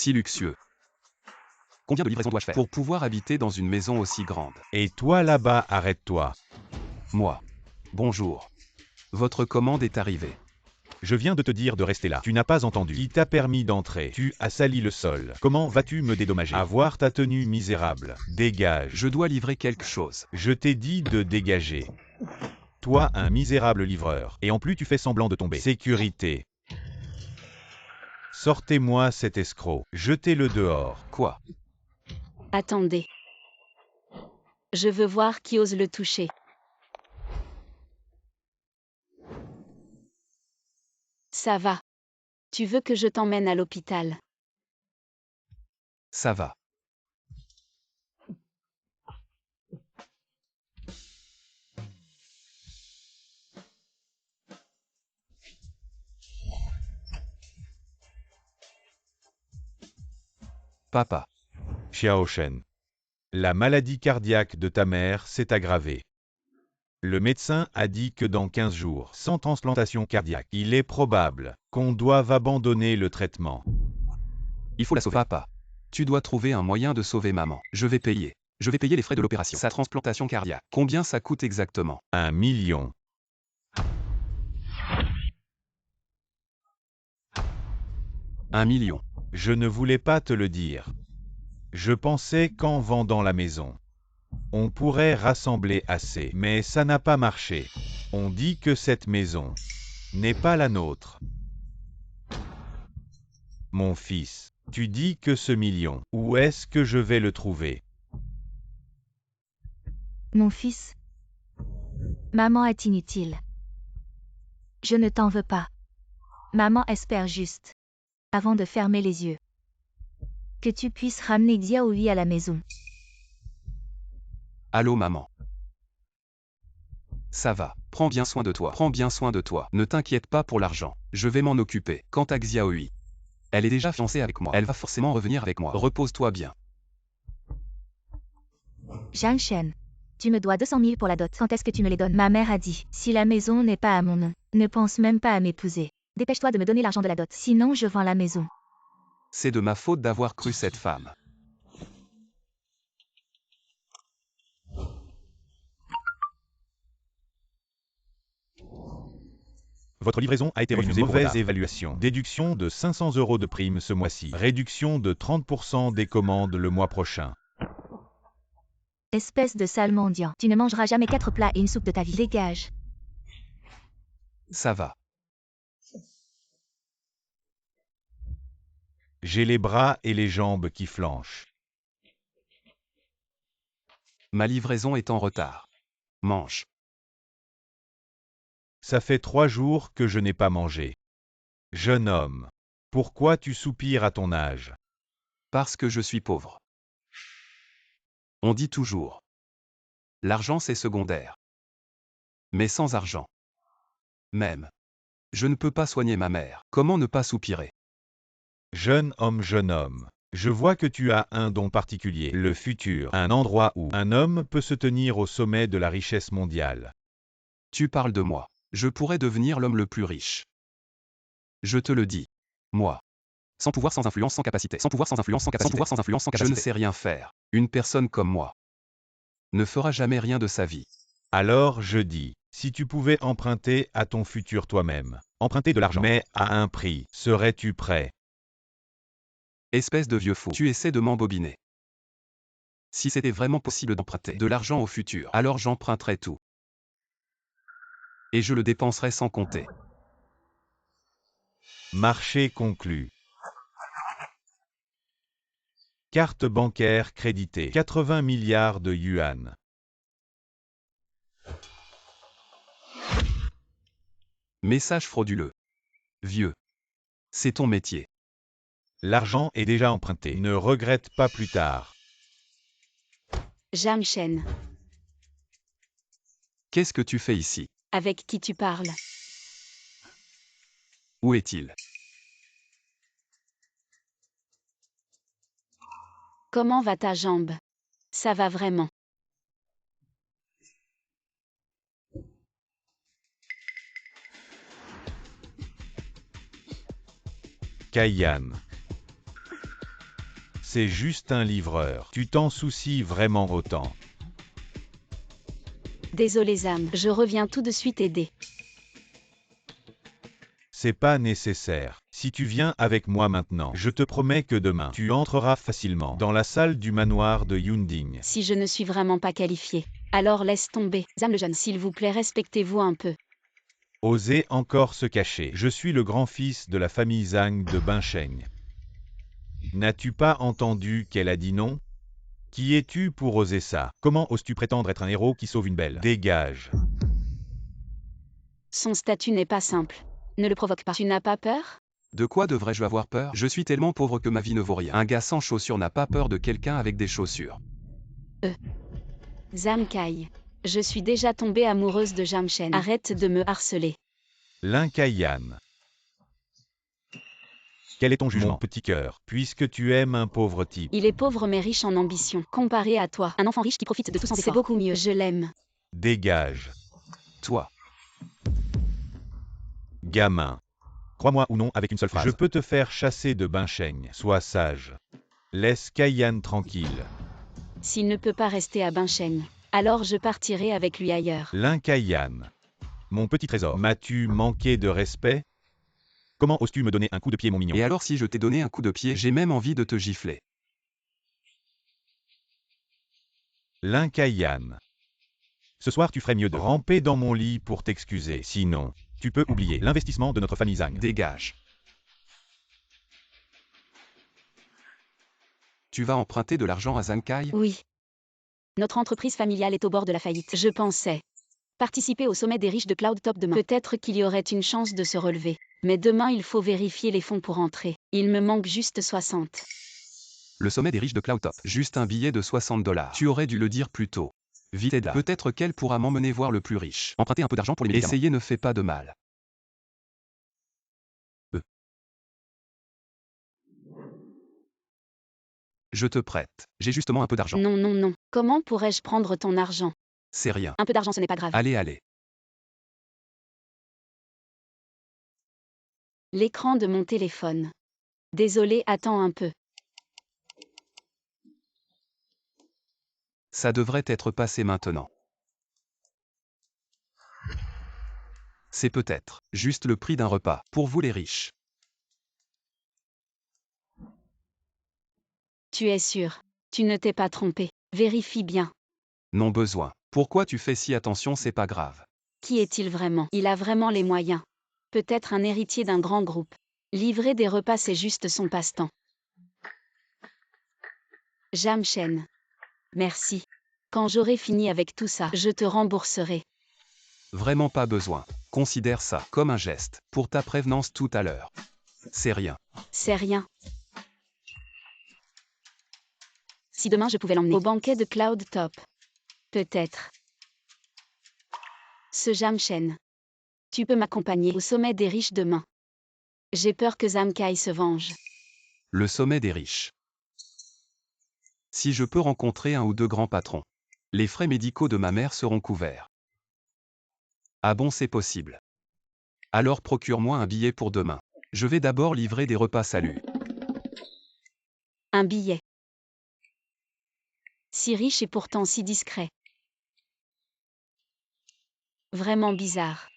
si luxueux. Combien de livraisons dois-je faire pour pouvoir habiter dans une maison aussi grande? Et toi là-bas, arrête-toi. Moi. Bonjour. Votre commande est arrivée. Je viens de te dire de rester là. Tu n'as pas entendu. Qui t'a permis d'entrer? Tu as sali le sol. Comment vas-tu me dédommager? Avoir ta tenue misérable. Dégage. Je dois livrer quelque chose. Je t'ai dit de dégager. Toi, un misérable livreur. Et en plus, tu fais semblant de tomber. Sécurité. Sortez-moi cet escroc. Jetez-le dehors. Quoi? Attendez. Je veux voir qui ose le toucher. Ça va. Tu veux que je t'emmène à l'hôpital? Ça va. Papa. Xiaoshen. La maladie cardiaque de ta mère s'est aggravée. Le médecin a dit que dans 15 jours, sans transplantation cardiaque, il est probable qu'on doive abandonner le traitement. Il faut la sauver. Papa. Tu dois trouver un moyen de sauver maman. Je vais payer. Je vais payer les frais de l'opération. Sa transplantation cardiaque. Combien ça coûte exactement? 1 million. 1 million. Je ne voulais pas te le dire. Je pensais qu'en vendant la maison, on pourrait rassembler assez, mais ça n'a pas marché. On dit que cette maison n'est pas la nôtre. Mon fils, tu dis que ce million, où est-ce que je vais le trouver? Mon fils, maman est inutile. Je ne t'en veux pas. Maman espère juste, avant de fermer les yeux, que tu puisses ramener Xiaohui à la maison. Allô maman. Ça va. Prends bien soin de toi. Prends bien soin de toi. Ne t'inquiète pas pour l'argent. Je vais m'en occuper. Quant à Xiaohui, elle est déjà fiancée avec moi. Elle va forcément revenir avec moi. Repose-toi bien. Zhang Shen, tu me dois 200 000 pour la dot. Quand est-ce que tu me les donnes? Ma mère a dit, si la maison n'est pas à mon nom, ne pense même pas à m'épouser. Dépêche-toi de me donner l'argent de la dot, sinon je vends la maison. C'est de ma faute d'avoir cru cette femme. Votre livraison a été refusée. Une mauvaise évaluation. Déduction de 500 € de prime ce mois-ci. Réduction de 30% des commandes le mois prochain. Espèce de sale mendiant. Tu ne mangeras jamais 4 plats et une soupe de ta vie. Dégage. Ça va. J'ai les bras et les jambes qui flanchent. Ma livraison est en retard. Mange. Ça fait 3 jours que je n'ai pas mangé. Jeune homme, pourquoi tu soupires à ton âge? Parce que je suis pauvre. On dit toujours. L'argent c'est secondaire. Mais sans argent. Même. Je ne peux pas soigner ma mère. Comment ne pas soupirer? Jeune homme, je vois que tu as un don particulier, le futur, un endroit où un homme peut se tenir au sommet de la richesse mondiale. Tu parles de moi. Je pourrais devenir l'homme le plus riche. Je te le dis. Moi. Sans pouvoir, sans influence, sans capacité. Sans pouvoir, sans influence, sans capacité. Sans pouvoir, sans influence, sans capacité. Je ne sais rien faire. Une personne comme moi ne fera jamais rien de sa vie. Alors je dis, si tu pouvais emprunter à ton futur toi-même, emprunter de l'argent, mais à un prix, serais-tu prêt? Espèce de vieux fou. Tu essaies de m'embobiner. Si c'était vraiment possible d'emprunter de l'argent au futur, alors j'emprunterais tout. Et je le dépenserais sans compter. Marché conclu. Carte bancaire créditée. 80 milliards de yuan. Message frauduleux. Vieux. C'est ton métier. L'argent est déjà emprunté. Ne regrette pas plus tard. Zhang Shen. Qu'est-ce que tu fais ici? Avec qui tu parles? Où est-il? Comment va ta jambe? Ça va vraiment. Cayenne. C'est juste un livreur. Tu t'en soucies vraiment autant. Désolé Zam, je reviens tout de suite aider. C'est pas nécessaire. Si tu viens avec moi maintenant, je te promets que demain, tu entreras facilement dans la salle du manoir de Yunding. Si je ne suis vraiment pas qualifié, alors laisse tomber. Zam le jeune, s'il vous plaît, respectez-vous un peu. Osez encore se cacher. Je suis le grand-fils de la famille Zhang de Binsheng. N'as-tu pas entendu qu'elle a dit non? Qui es-tu pour oser ça? Comment oses-tu prétendre être un héros qui sauve une belle? Dégage. Son statut n'est pas simple. Ne le provoque pas. Tu n'as pas peur? De quoi devrais-je avoir peur? Je suis tellement pauvre que ma vie ne vaut rien. Un gars sans chaussures n'a pas peur de quelqu'un avec des chaussures. Zam Kai. Je suis déjà tombée amoureuse de Jamshen. Arrête de me harceler. Lin Kaiyan. Quel est ton jugement, mon petit cœur, puisque tu aimes un pauvre type? Il est pauvre mais riche en ambition. Comparé à toi, un enfant riche qui profite de tout sans effort. C'est beaucoup mieux. Je l'aime. Dégage. Toi, Gamin. Crois-moi ou non avec une seule phrase. Je peux te faire chasser de Binsheng. Sois sage. Laisse Kaiyan tranquille. S'il ne peut pas rester à Binsheng, alors je partirai avec lui ailleurs. Lin Kaiyan. Mon petit trésor, m'as-tu manqué de respect? Comment oses-tu me donner un coup de pied, mon mignon? et alors si je t'ai donné un coup de pied, j'ai même envie de te gifler. Lin Kaiyan. Ce soir, tu ferais mieux de ramper dans mon lit pour t'excuser. Sinon, tu peux oublier l'investissement de notre famille Zhang. Dégage. Tu vas emprunter de l'argent à Zankai? Oui. Notre entreprise familiale est au bord de la faillite. Je pensais participer au sommet des riches de Cloud Top demain. Peut-être qu'il y aurait une chance de se relever. Mais demain, il faut vérifier les fonds pour entrer. Il me manque juste 60. Le sommet des riches de Cloud Top. Juste un billet de 60 $. Tu aurais dû le dire plus tôt. Vite Eda. Peut-être qu'elle pourra m'emmener voir le plus riche. Emprunter un peu d'argent pour les médicaments. Essayer ne fait pas de mal. Je te prête. J'ai justement un peu d'argent. Non, non, non. Comment pourrais-je prendre ton argent? C'est rien. Un peu d'argent, ce n'est pas grave. Allez, allez. L'écran de mon téléphone. Désolé, attends un peu. Ça devrait être passé maintenant. C'est peut-être juste le prix d'un repas pour vous les riches. Tu es sûr? Tu ne t'es pas trompé. Vérifie bien. Non besoin. Pourquoi tu fais si attention? C'est pas grave. Qui est-il vraiment? Il a vraiment les moyens. Peut-être un héritier d'un grand groupe. Livrer des repas, c'est juste son passe-temps. Jamshen. Merci. Quand j'aurai fini avec tout ça, je te rembourserai. Vraiment pas besoin. Considère ça comme un geste pour ta prévenance tout à l'heure. C'est rien. C'est rien. Si demain je pouvais l'emmener au banquet de Cloud Top. Peut-être. Ce Jamshen. Tu peux m'accompagner au sommet des riches demain. J'ai peur que Zamkai se venge. Le sommet des riches. Si je peux rencontrer un ou deux grands patrons, les frais médicaux de ma mère seront couverts. Ah bon, c'est possible. Alors procure-moi un billet pour demain. Je vais d'abord livrer des repas salut. Un billet. Si riche et pourtant si discret. Vraiment bizarre.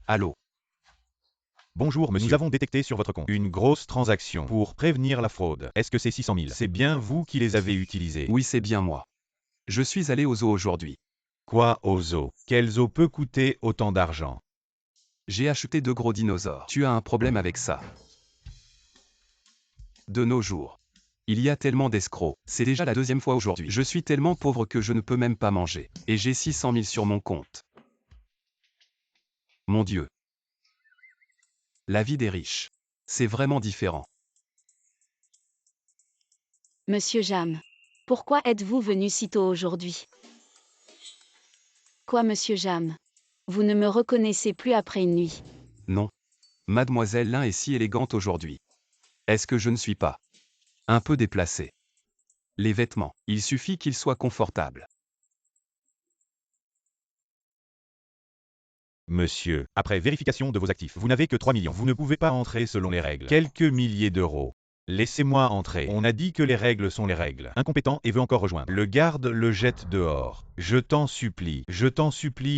Allô? Bonjour monsieur. Nous avons détecté sur votre compte une grosse transaction pour prévenir la fraude. Est-ce que c'est 600 000? C'est bien vous qui les avez utilisés? Oui, c'est bien moi. Je suis allé au zoo aujourd'hui. Quoi au zoo? Quel zoo peut coûter autant d'argent? J'ai acheté 2 gros dinosaures. Tu as un problème avec ça? De nos jours, il y a tellement d'escrocs. C'est déjà la 2e fois aujourd'hui. Je suis tellement pauvre que je ne peux même pas manger. Et j'ai 600 000 sur mon compte. Mon Dieu. La vie des riches. C'est vraiment différent. Monsieur Jam. Pourquoi êtes-vous venu si tôt aujourd'hui? Quoi, monsieur Jam? Vous ne me reconnaissez plus après une nuit? Non. Mademoiselle Lin est si élégante aujourd'hui. Est-ce que je ne suis pas un peu déplacé? Les vêtements, il suffit qu'ils soient confortables. Monsieur, après vérification de vos actifs, vous n'avez que 3 millions. Vous ne pouvez pas entrer selon les règles. Quelques milliers d'euros. Laissez-moi entrer. On a dit que les règles sont les règles. Incompétent et veut encore rejoindre. Le garde le jette dehors. Je t'en supplie,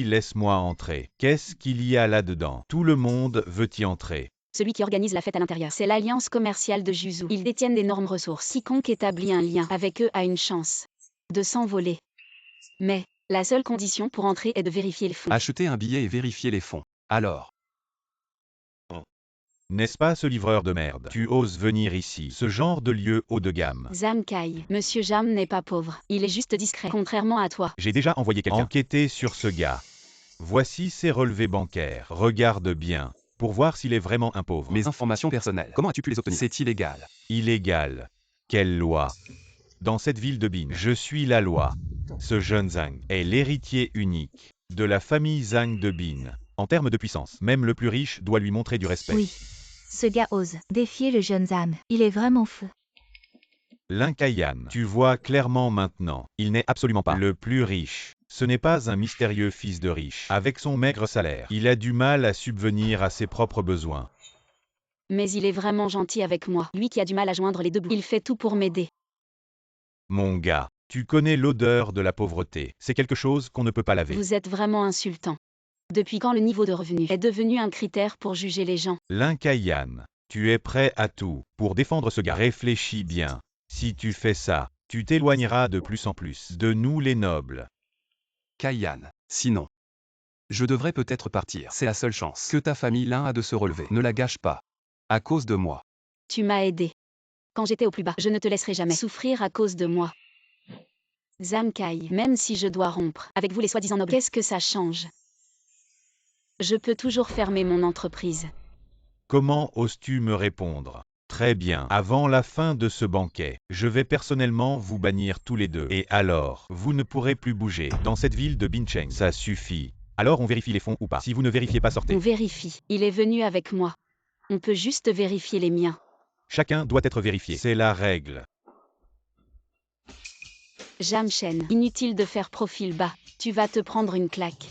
laisse-moi entrer. Qu'est-ce qu'il y a là-dedans? Tout le monde veut y entrer. Celui qui organise la fête à l'intérieur. C'est l'alliance commerciale de Juzu. Ils détiennent d'énormes ressources. Quiconque établit un lien avec eux a une chance de s'envoler. Mais la seule condition pour entrer est de vérifier les fonds. Acheter un billet et vérifier les fonds. Alors, N'est-ce pas ce livreur de merde? Tu oses venir ici, ce genre de lieu haut de gamme. Zam Kai, Monsieur Jam n'est pas pauvre. Il est juste discret, contrairement à toi. J'ai déjà envoyé quelqu'un enquêter sur ce gars. Voici ses relevés bancaires. Regarde bien, pour voir s'il est vraiment un pauvre. mes informations personnelles. Comment as-tu pu les obtenir? C'est illégal. Illégal. Quelle loi? Dans cette ville de Bin, je suis la loi. Ce jeune Zhang est l'héritier unique de la famille Zhang de Bin. En termes de puissance, même le plus riche doit lui montrer du respect. Oui. Ce gars ose défier le jeune Zam. Il est vraiment fou. Linkayan, tu vois clairement maintenant, il n'est absolument pas le plus riche. Ce n'est pas un mystérieux fils de riche. Avec son maigre salaire, il a du mal à subvenir à ses propres besoins. Mais il est vraiment gentil avec moi. Lui qui a du mal à joindre les deux bouts. Il fait tout pour m'aider. Mon gars, tu connais l'odeur de la pauvreté. C'est quelque chose qu'on ne peut pas laver. Vous êtes vraiment insultant. Depuis quand le niveau de revenu est devenu un critère pour juger les gens? Linkayan, tu es prêt à tout pour défendre ce gars. Réfléchis bien. Si tu fais ça, tu t'éloigneras de plus en plus de nous les nobles. Kaiyan. Sinon, je devrais peut-être partir. C'est la seule chance que ta famille l'un a de se relever. Ne la gâche pas. À cause de moi. Tu m'as aidé. Quand j'étais au plus bas, je ne te laisserai jamais souffrir à cause de moi. Zam Kai, même si je dois rompre avec vous les soi-disant nobles, qu'est-ce que ça change? Je peux toujours fermer mon entreprise. Comment oses-tu me répondre? Très bien. Avant la fin de ce banquet, je vais personnellement vous bannir tous les deux. Et alors, vous ne pourrez plus bouger dans cette ville de Bincheng. Ça suffit. Alors on vérifie les fonds ou pas. Si vous ne vérifiez pas, sortez. On vérifie. Il est venu avec moi. On peut juste vérifier les miens. Chacun doit être vérifié. C'est la règle. Jam Shen, inutile de faire profil bas. Tu vas te prendre une claque.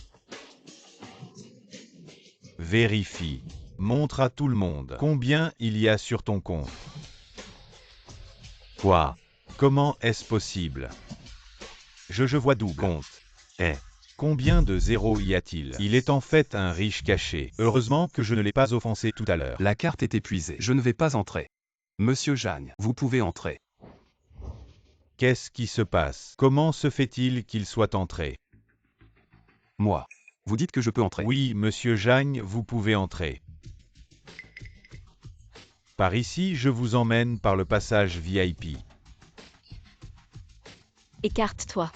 Vérifie. Montre à tout le monde combien il y a sur ton compte. Quoi? Comment est-ce possible? Je vois d'où compte. Combien de zéros y a-t-il? Il est en fait un riche caché. Heureusement que je ne l'ai pas offensé tout à l'heure. La carte est épuisée. Je ne vais pas entrer. Monsieur Jang, vous pouvez entrer. Qu'est-ce qui se passe? Comment se fait-il qu'il soit entré? Moi. Vous dites que je peux entrer? Oui, monsieur Jang, vous pouvez entrer. Par ici, je vous emmène par le passage VIP. Écarte-toi.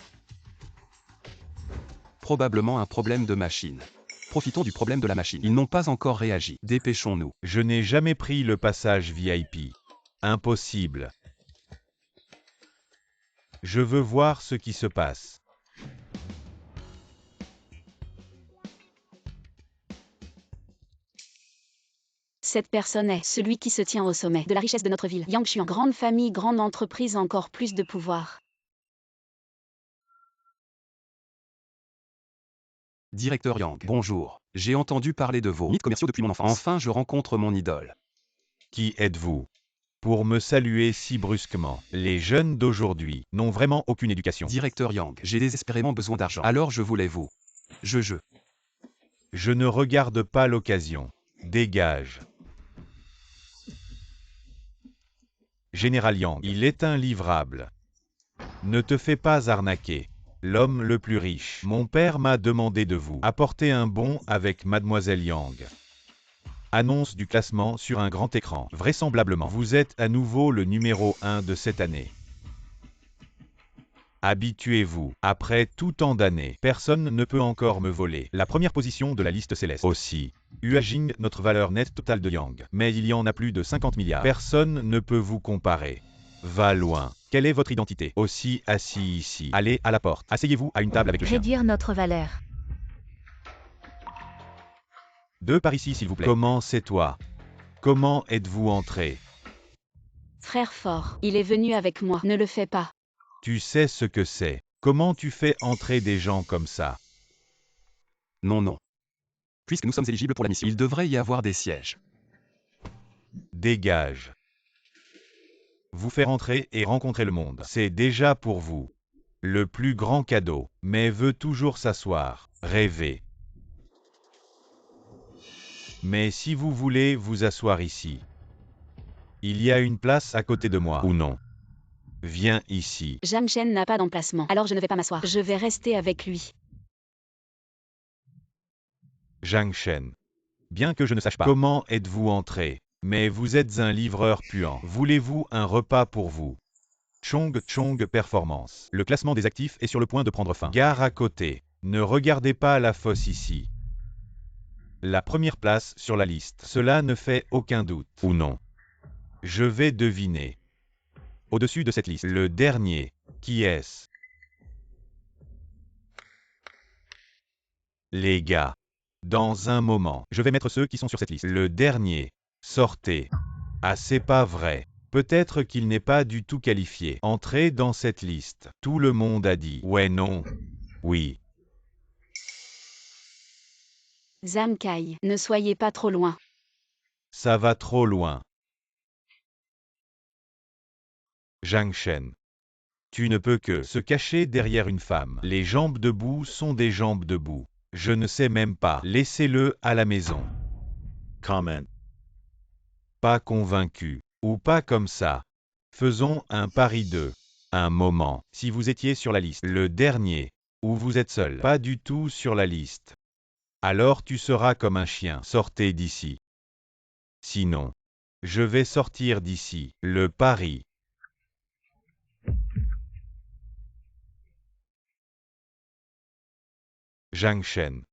Probablement un problème de machine. Profitons du problème de la machine. Ils n'ont pas encore réagi. Dépêchons-nous. Je n'ai jamais pris le passage VIP. Impossible. Je veux voir ce qui se passe. Cette personne est celui qui se tient au sommet de la richesse de notre ville. Yang Xuan, grande famille, grande entreprise, encore plus de pouvoir. Directeur Yang, bonjour. J'ai entendu parler de vos mythes commerciaux depuis mon enfance. Enfin, je rencontre mon idole. Qui êtes-vous? Pour me saluer si brusquement. Les jeunes d'aujourd'hui n'ont vraiment aucune éducation. Directeur Yang, j'ai désespérément besoin d'argent. Alors je voulais vous. Je. Je ne regarde pas l'occasion. Dégage. Général Yang, il est un livrable. Ne te fais pas arnaquer. L'homme le plus riche. Mon père m'a demandé de vous apporter un bon avec Mademoiselle Yang. Annonce du classement sur un grand écran. Vraisemblablement, vous êtes à nouveau le numéro 1 de cette année. Habituez-vous. Après tout tant d'années, personne ne peut encore me voler la première position de la liste céleste. Aussi, Huajing, notre valeur nette totale de Yang. Mais il y en a plus de 50 milliards. Personne ne peut vous comparer. Va loin. Quelle est votre identité? Aussi assis ici. Allez à la porte. Asseyez-vous à une table avec le chien. Réduire notre valeur. 2 par ici, s'il vous plaît. Comment c'est toi? Comment êtes-vous entré? Frère fort, il est venu avec moi. Ne le fais pas. Tu sais ce que c'est. Comment tu fais entrer des gens comme ça? Non. Puisque nous sommes éligibles pour la mission, il devrait y avoir des sièges. Dégage. Vous faire entrer et rencontrer le monde. C'est déjà pour vous. Le plus grand cadeau, mais veut toujours s'asseoir, rêver. Mais si vous voulez vous asseoir ici, il y a une place à côté de moi, ou non? Viens ici. Zhang Shen n'a pas d'emplacement, alors je ne vais pas m'asseoir. Je vais rester avec lui. Zhang Shen. Bien que je ne sache pas comment êtes-vous entré, mais vous êtes un livreur puant. Voulez-vous un repas pour vous? Chong Chong Performance. Le classement des actifs est sur le point de prendre fin. Gare à côté. Ne regardez pas la fosse ici. La première place sur la liste. Cela ne fait aucun doute. Ou non? Je vais deviner. Au-dessus de cette liste. Le dernier. Qui est-ce? Les gars. Dans un moment. Je vais mettre ceux qui sont sur cette liste. Le dernier. Sortez. Ah, c'est pas vrai. Peut-être qu'il n'est pas du tout qualifié. Entrez dans cette liste. Tout le monde a dit. Ouais, non. Oui. Zhang Kai, ne soyez pas trop loin. Ça va trop loin. Zhang Shen. Tu ne peux que se cacher derrière une femme. Les jambes debout sont des jambes debout. Je ne sais même pas. Laissez-le à la maison. Comment? Pas convaincu. Ou pas comme ça. Faisons un pari de un moment. Si vous étiez sur la liste, le dernier, ou vous êtes seul, pas du tout sur la liste. Alors tu seras comme un chien. Sortez d'ici. Sinon, je vais sortir d'ici. Le pari. Zhang Shen.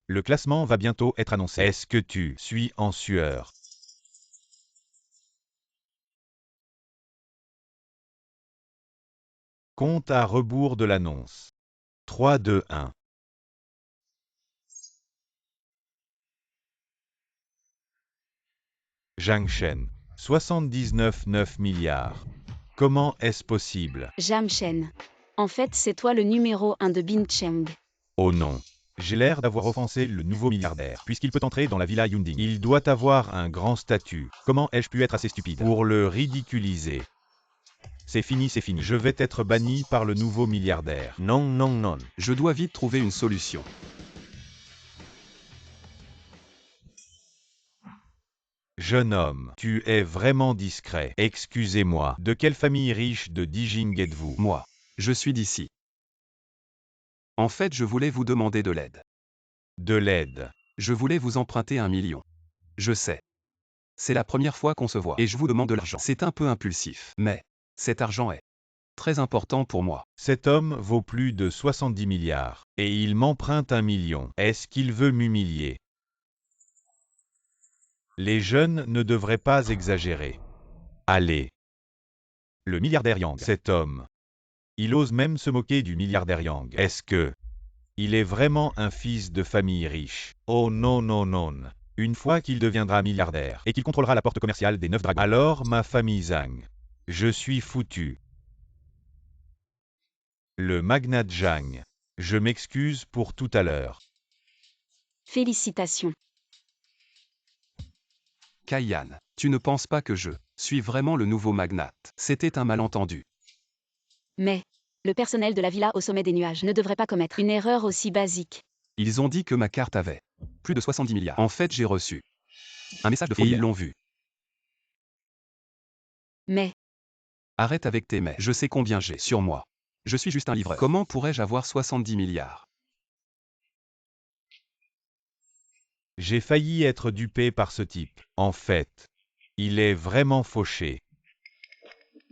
Le classement va bientôt être annoncé. Est-ce que tu suis en sueur? Compte à rebours de l'annonce. 3, 2, 1. Zhang Shen. 79,9 milliards. Comment est-ce possible? Zhang Shen. En fait, c'est toi le numéro 1 de Bin Cheng. Oh non. J'ai l'air d'avoir offensé le nouveau milliardaire, puisqu'il peut entrer dans la villa Yunding. Il doit avoir un grand statut. Comment ai-je pu être assez stupide pour le ridiculiser? C'est fini, c'est fini. Je vais être banni par le nouveau milliardaire. Non, non, non. Je dois vite trouver une solution. Jeune homme, tu es vraiment discret. Excusez-moi. De quelle famille riche de Dijing êtes-vous? Moi, je suis d'ici. En fait, je voulais vous demander de l'aide. De l'aide. Je voulais vous emprunter 1 million. Je sais. C'est la première fois qu'on se voit et je vous demande de l'argent. C'est un peu impulsif, mais cet argent est très important pour moi. Cet homme vaut plus de 70 milliards, et il m'emprunte 1 million. Est-ce qu'il veut m'humilier? Les jeunes ne devraient pas exagérer. Allez. Le milliardaire Yang. Cet homme. Il ose même se moquer du milliardaire Yang. Est-ce que il est vraiment un fils de famille riche? Oh non, non, non. Une fois qu'il deviendra milliardaire et qu'il contrôlera la porte commerciale des 9 dragons, alors ma famille Zhang. Je suis foutu. Le magnat Zhang. Je m'excuse pour tout à l'heure. Félicitations. Kaiyan, tu ne penses pas que je suis vraiment le nouveau magnate? C'était un malentendu. Mais le personnel de la villa au sommet des nuages ne devrait pas commettre une erreur aussi basique. Ils ont dit que ma carte avait plus de 70 milliards. En fait, j'ai reçu un message de folie. Et ils l'ont vu. Mais Arrête avec tes mais. Je sais combien j'ai sur moi. Je suis juste un livreur. Comment pourrais-je avoir 70 milliards? J'ai failli être dupé par ce type. En fait, il est vraiment fauché.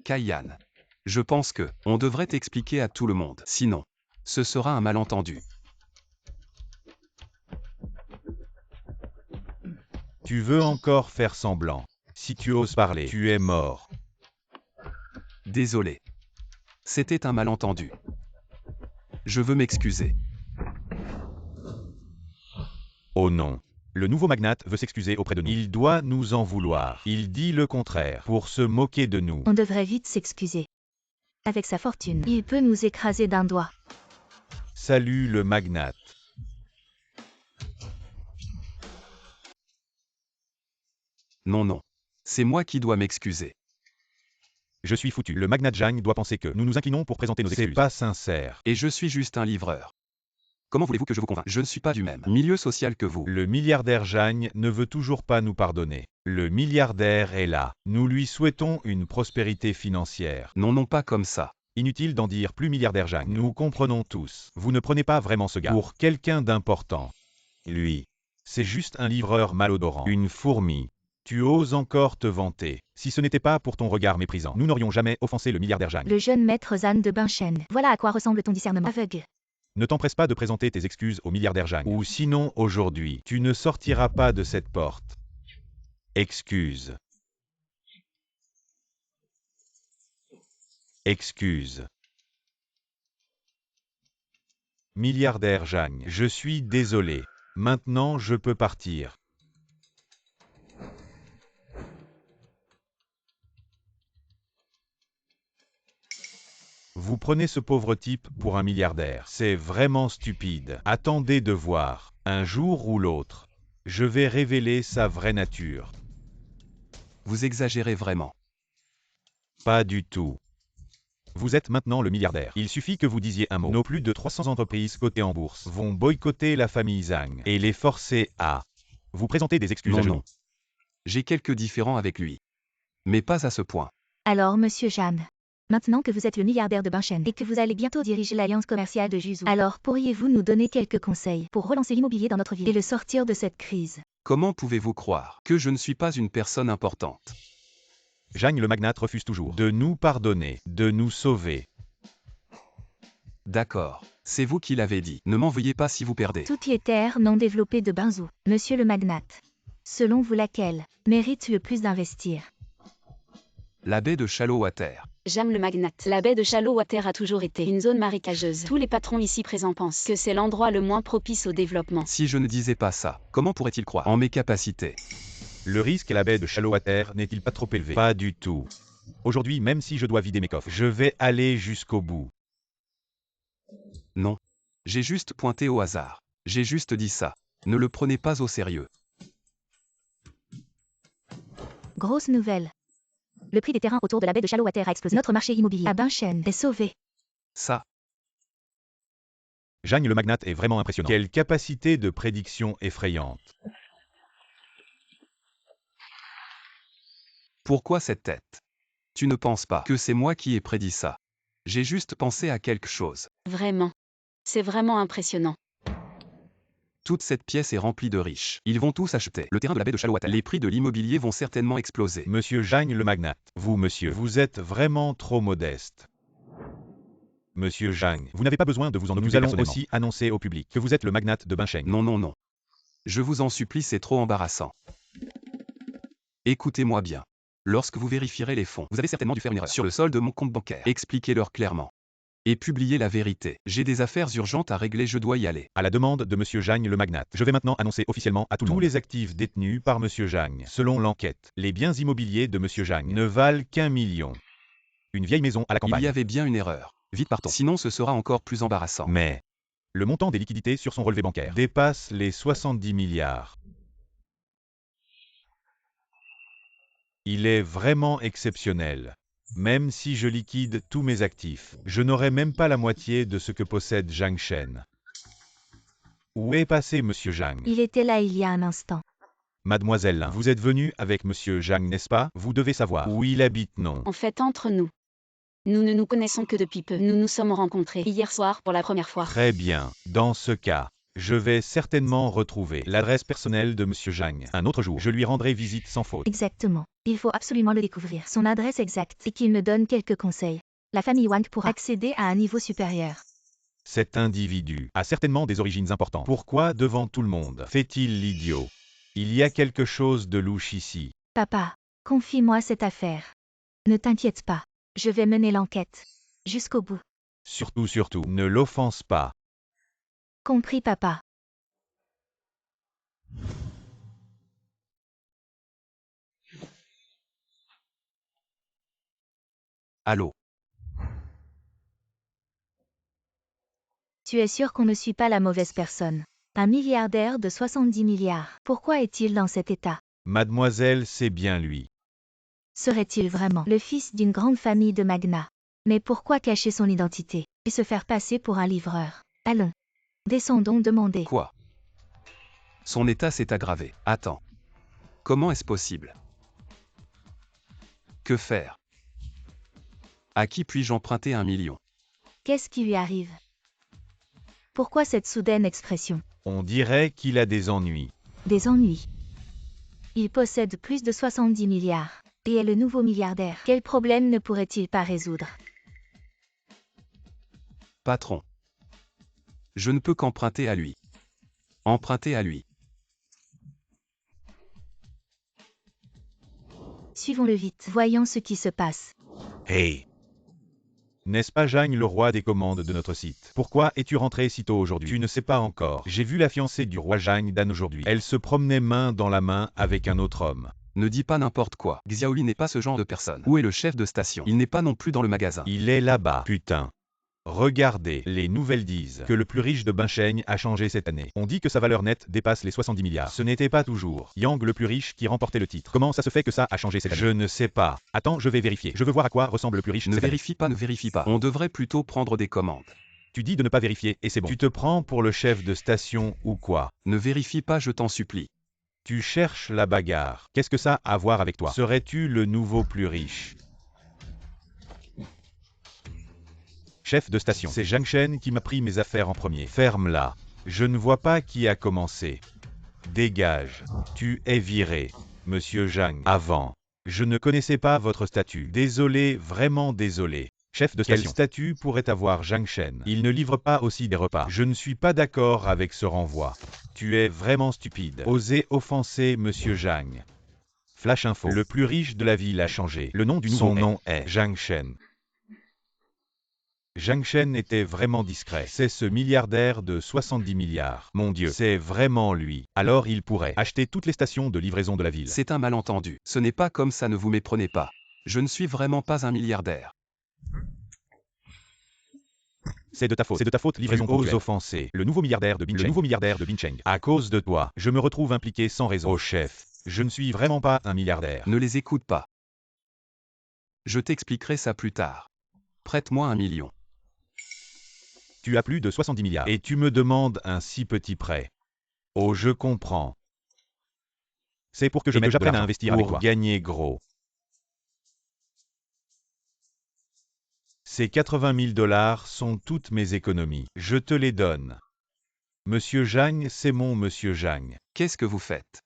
Kaiyan, je pense que on devrait t'expliquer à tout le monde. Sinon, ce sera un malentendu. Tu veux encore faire semblant. Si tu oses parler, tu es mort. Désolé. C'était un malentendu. Je veux m'excuser. Oh non. Le nouveau magnate veut s'excuser auprès de nous. Il doit nous en vouloir. Il dit le contraire pour se moquer de nous. On devrait vite s'excuser. Avec sa fortune, il peut nous écraser d'un doigt. Salut le magnate. Non, non. C'est moi qui dois m'excuser. Je suis foutu. Le magnat Zhang doit penser que nous nous inclinons pour présenter nos excuses. C'est pas sincère. Et je suis juste un livreur. Comment voulez-vous que je vous convainque? Je ne suis pas du même milieu social que vous. Le milliardaire Zhang ne veut toujours pas nous pardonner. Le milliardaire est là. Nous lui souhaitons une prospérité financière. Non, non, pas comme ça. Inutile d'en dire plus milliardaire Zhang. Nous comprenons tous. Vous ne prenez pas vraiment ce gars pour quelqu'un d'important. Lui, c'est juste un livreur malodorant. Une fourmi. Tu oses encore te vanter. Si ce n'était pas pour ton regard méprisant, nous n'aurions jamais offensé le milliardaire Zhang. Le jeune maître Zhan de Binchen. Voilà à quoi ressemble ton discernement aveugle. Ne t'empresse pas de présenter tes excuses au milliardaire Zhang. Ou sinon, aujourd'hui, tu ne sortiras pas de cette porte. Excuse. Excuse. Milliardaire Zhang, je suis désolé. Maintenant, je peux partir. Vous prenez ce pauvre type pour un milliardaire. C'est vraiment stupide. Attendez de voir. Un jour ou l'autre, je vais révéler sa vraie nature. Vous exagérez vraiment. Pas du tout. Vous êtes maintenant le milliardaire. Il suffit que vous disiez un mot. Nos plus de 300 entreprises cotées en bourse vont boycotter la famille Zhang et les forcer à vous présenter des excuses Non, à genoux. non. J'ai quelques différends avec lui. Mais pas à ce point. Alors, monsieur Zhan, maintenant que vous êtes le milliardaire de Binchen et que vous allez bientôt diriger l'alliance commerciale de Juzhou, alors pourriez-vous nous donner quelques conseils pour relancer l'immobilier dans notre ville et le sortir de cette crise? Comment pouvez-vous croire que je ne suis pas une personne importante? Zhang le magnate refuse toujours de nous pardonner, de nous sauver. D'accord. C'est vous qui l'avez dit. Ne m'en veuillez pas si vous perdez. Toutes les terres non développées de Binzhou, monsieur le magnate. Selon vous laquelle mérite le plus d'investir? La baie de Shallow-Water. J'aime le magnate. La baie de Shallow-Water a toujours été une zone marécageuse. Tous les patrons ici présents pensent que c'est l'endroit le moins propice au développement. Si je ne disais pas ça, comment pourrait-il croire en mes capacités? Le risque à la baie de Shallow-Water n'est-il pas trop élevé? Pas du tout. Aujourd'hui, même si je dois vider mes coffres, je vais aller jusqu'au bout. Non. J'ai juste pointé au hasard. J'ai juste dit ça. Ne le prenez pas au sérieux. Grosse nouvelle. Le prix des terrains autour de la baie de Shallow-Water a explosé. Notre marché immobilier à Binchen est sauvé. Ça. Zhang le magnate est vraiment impressionnant. Quelle capacité de prédiction effrayante. Pourquoi cette tête? Tu ne penses pas que c'est moi qui ai prédit ça? J'ai juste pensé à quelque chose. Vraiment. C'est vraiment impressionnant. Toute cette pièce est remplie de riches. Ils vont tous acheter le terrain de la baie de Shallow-Water. Les prix de l'immobilier vont certainement exploser. Monsieur Zhang le magnate, vous monsieur, vous êtes vraiment trop modeste. Monsieur Zhang, vous n'avez pas besoin de vous en occuper. Nous allons personnellement. aussi annoncer au public que vous êtes le magnate de Binchen. Non, non, non. Je vous en supplie, c'est trop embarrassant. Écoutez-moi bien. Lorsque vous vérifierez les fonds, vous avez certainement dû faire une erreur sur le solde de mon compte bancaire. Expliquez-leur clairement. Et publiez la vérité. J'ai des affaires urgentes à régler, je dois y aller. À la demande de Monsieur Zhang le magnate, je vais maintenant annoncer officiellement à tout le monde. Tous les actifs détenus par Monsieur Zhang. Selon l'enquête, les biens immobiliers de Monsieur Zhang ne valent qu'1 million. Une vieille maison à la campagne. Il y avait bien une erreur. Vite partons. Sinon ce sera encore plus embarrassant. Mais le montant des liquidités sur son relevé bancaire dépasse les 70 milliards. Il est vraiment exceptionnel. Même si je liquide tous mes actifs, je n'aurai même pas la moitié de ce que possède Zhang Shen. Où est passé Monsieur Zhang? Il était là il y a un instant. Mademoiselle, vous êtes venue avec Monsieur Zhang, n'est-ce pas? Vous devez savoir où il habite, non? En fait, entre nous. Nous ne nous connaissons que depuis peu. Nous nous sommes rencontrés hier soir pour la première fois. Très bien. Dans ce cas, je vais certainement retrouver l'adresse personnelle de Monsieur Zhang. Un autre jour, je lui rendrai visite sans faute. Exactement. Il faut absolument le découvrir. Son adresse exacte et qu'il me donne quelques conseils. La famille Wang pourra accéder à un niveau supérieur. Cet individu a certainement des origines importantes. Pourquoi devant tout le monde fait-il l'idiot? Il y a quelque chose de louche ici. Papa, confie-moi cette affaire. Ne t'inquiète pas. Je vais mener l'enquête. Jusqu'au bout. Surtout, ne l'offense pas. Compris, papa. Allô? Tu es sûr qu'on ne suit pas la mauvaise personne? Un milliardaire de 70 milliards. Pourquoi est-il dans cet état? Mademoiselle, c'est bien lui. Serait-il vraiment le fils d'une grande famille de magnats? Mais pourquoi cacher son identité et se faire passer pour un livreur? Allons, descendons demander. Quoi? Son état s'est aggravé. Attends. Comment est-ce possible? Que faire? À qui puis-je emprunter 1 million? Qu'est-ce qui lui arrive? Pourquoi cette soudaine expression? On dirait qu'il a des ennuis. Des ennuis. Il possède plus de 70 milliards et est le nouveau milliardaire. Quel problème ne pourrait-il pas résoudre? Patron. Je ne peux qu'emprunter à lui. Emprunter à lui. Suivons-le vite, voyons ce qui se passe. Hey! N'est-ce pas Jagne le roi des commandes de notre site? Pourquoi es-tu rentré si tôt aujourd'hui? Tu ne sais pas encore. J'ai vu la fiancée du roi Jagne d'Anne aujourd'hui. Elle se promenait main dans la main avec un autre homme. Ne dis pas n'importe quoi. Xiaoli n'est pas ce genre de personne. Où est le chef de station? Il n'est pas non plus dans le magasin. Il est là-bas. Putain. Regardez, les nouvelles disent que le plus riche de Bincheng a changé cette année. On dit que sa valeur nette dépasse les 70 milliards. Ce n'était pas toujours Yang le plus riche qui remportait le titre. Comment ça se fait que ça a changé cette année? Je ne sais pas. Attends, je vais vérifier. Je veux voir à quoi ressemble le plus riche. Ne cette année. vérifie pas, ne vérifie pas. On devrait plutôt prendre des commandes. Tu dis de ne pas vérifier et c'est bon. Tu te prends pour le chef de station ou quoi? Ne vérifie pas, je t'en supplie. Tu cherches la bagarre. Qu'est-ce que ça a à voir avec toi? Serais-tu le nouveau plus riche? Chef de station. C'est Zhang Shen qui m'a pris mes affaires en premier. Ferme-la. Je ne vois pas qui a commencé. Dégage. Tu es viré, monsieur Zhang. Avant. Je ne connaissais pas votre statut. Désolé, vraiment désolé. Chef de station. Quel statut pourrait avoir Zhang Shen? Il ne livre pas aussi des repas. Je ne suis pas d'accord avec ce renvoi. Tu es vraiment stupide. Osez offenser monsieur Zhang. Flash info. Le plus riche de la ville a changé. Le nom du nouveau nom est Zhang Shen. Zhang Shen était vraiment discret. C'est ce milliardaire de 70 milliards. Mon Dieu, c'est vraiment lui. Alors il pourrait acheter toutes les stations de livraison de la ville. C'est un malentendu. Ce n'est pas comme ça, ne vous méprenez pas. Je ne suis vraiment pas un milliardaire. C'est de ta faute. C'est de ta faute, livraison ponctuelle. Tu oses offenser le nouveau milliardaire de Bincheng. Le nouveau milliardaire de Bincheng. À cause de toi, je me retrouve impliqué sans raison. Oh chef, je ne suis vraiment pas un milliardaire. Ne les écoute pas. Je t'expliquerai ça plus tard. Prête-moi 1 million. Tu as plus de 70 milliards. Et tu me demandes un si petit prêt. Oh, je comprends. C'est pour que j'apprenne à investir avec toi. Pour gagner gros. Ces 80 000 dollars sont toutes mes économies. Je te les donne. Monsieur Zhang, c'est mon monsieur Zhang. Qu'est-ce que vous faites?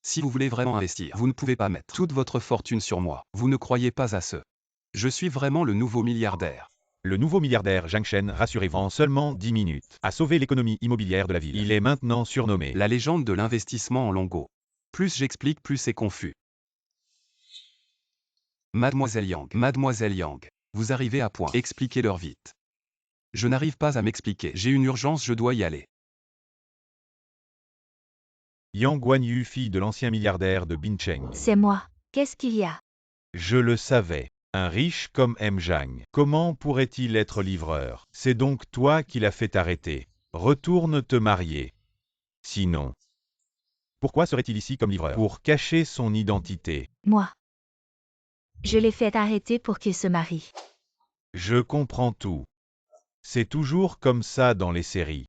Si vous voulez vraiment investir, vous ne pouvez pas mettre toute votre fortune sur moi. Vous ne croyez pas à ce. Je suis vraiment le nouveau milliardaire. Le nouveau milliardaire Zhang Shen, rassurez-vous, en seulement 10 minutes, a sauvé l'économie immobilière de la ville. Il est maintenant surnommé la légende de l'investissement en Longo. Plus j'explique, plus c'est confus. Mademoiselle Yang, vous arrivez à point. Expliquez-leur vite. Je n'arrive pas à m'expliquer. J'ai une urgence, je dois y aller. Yang Guanyu, fille de l'ancien milliardaire de Bincheng. C'est moi. Qu'est-ce qu'il y a? Je le savais. Un riche comme M. Zhang, comment pourrait-il être livreur? C'est donc toi qui l'as fait arrêter. Retourne te marier. Sinon. Pourquoi serait-il ici comme livreur? Pour cacher son identité. Moi. Je l'ai fait arrêter pour qu'il se marie. Je comprends tout. C'est toujours comme ça dans les séries.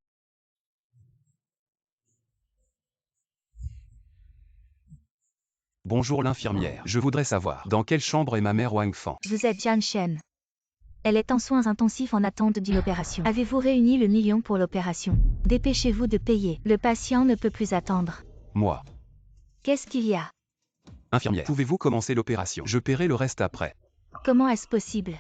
Bonjour l'infirmière. Je voudrais savoir, dans quelle chambre est ma mère Wang Fan? Vous êtes Zhang Shen. Elle est en soins intensifs en attente d'une opération. Avez-vous réuni le million pour l'opération? Dépêchez-vous de payer. Le patient ne peut plus attendre. Moi. Qu'est-ce qu'il y a? Infirmière, pouvez-vous commencer l'opération? Je paierai le reste après. Comment est-ce possible?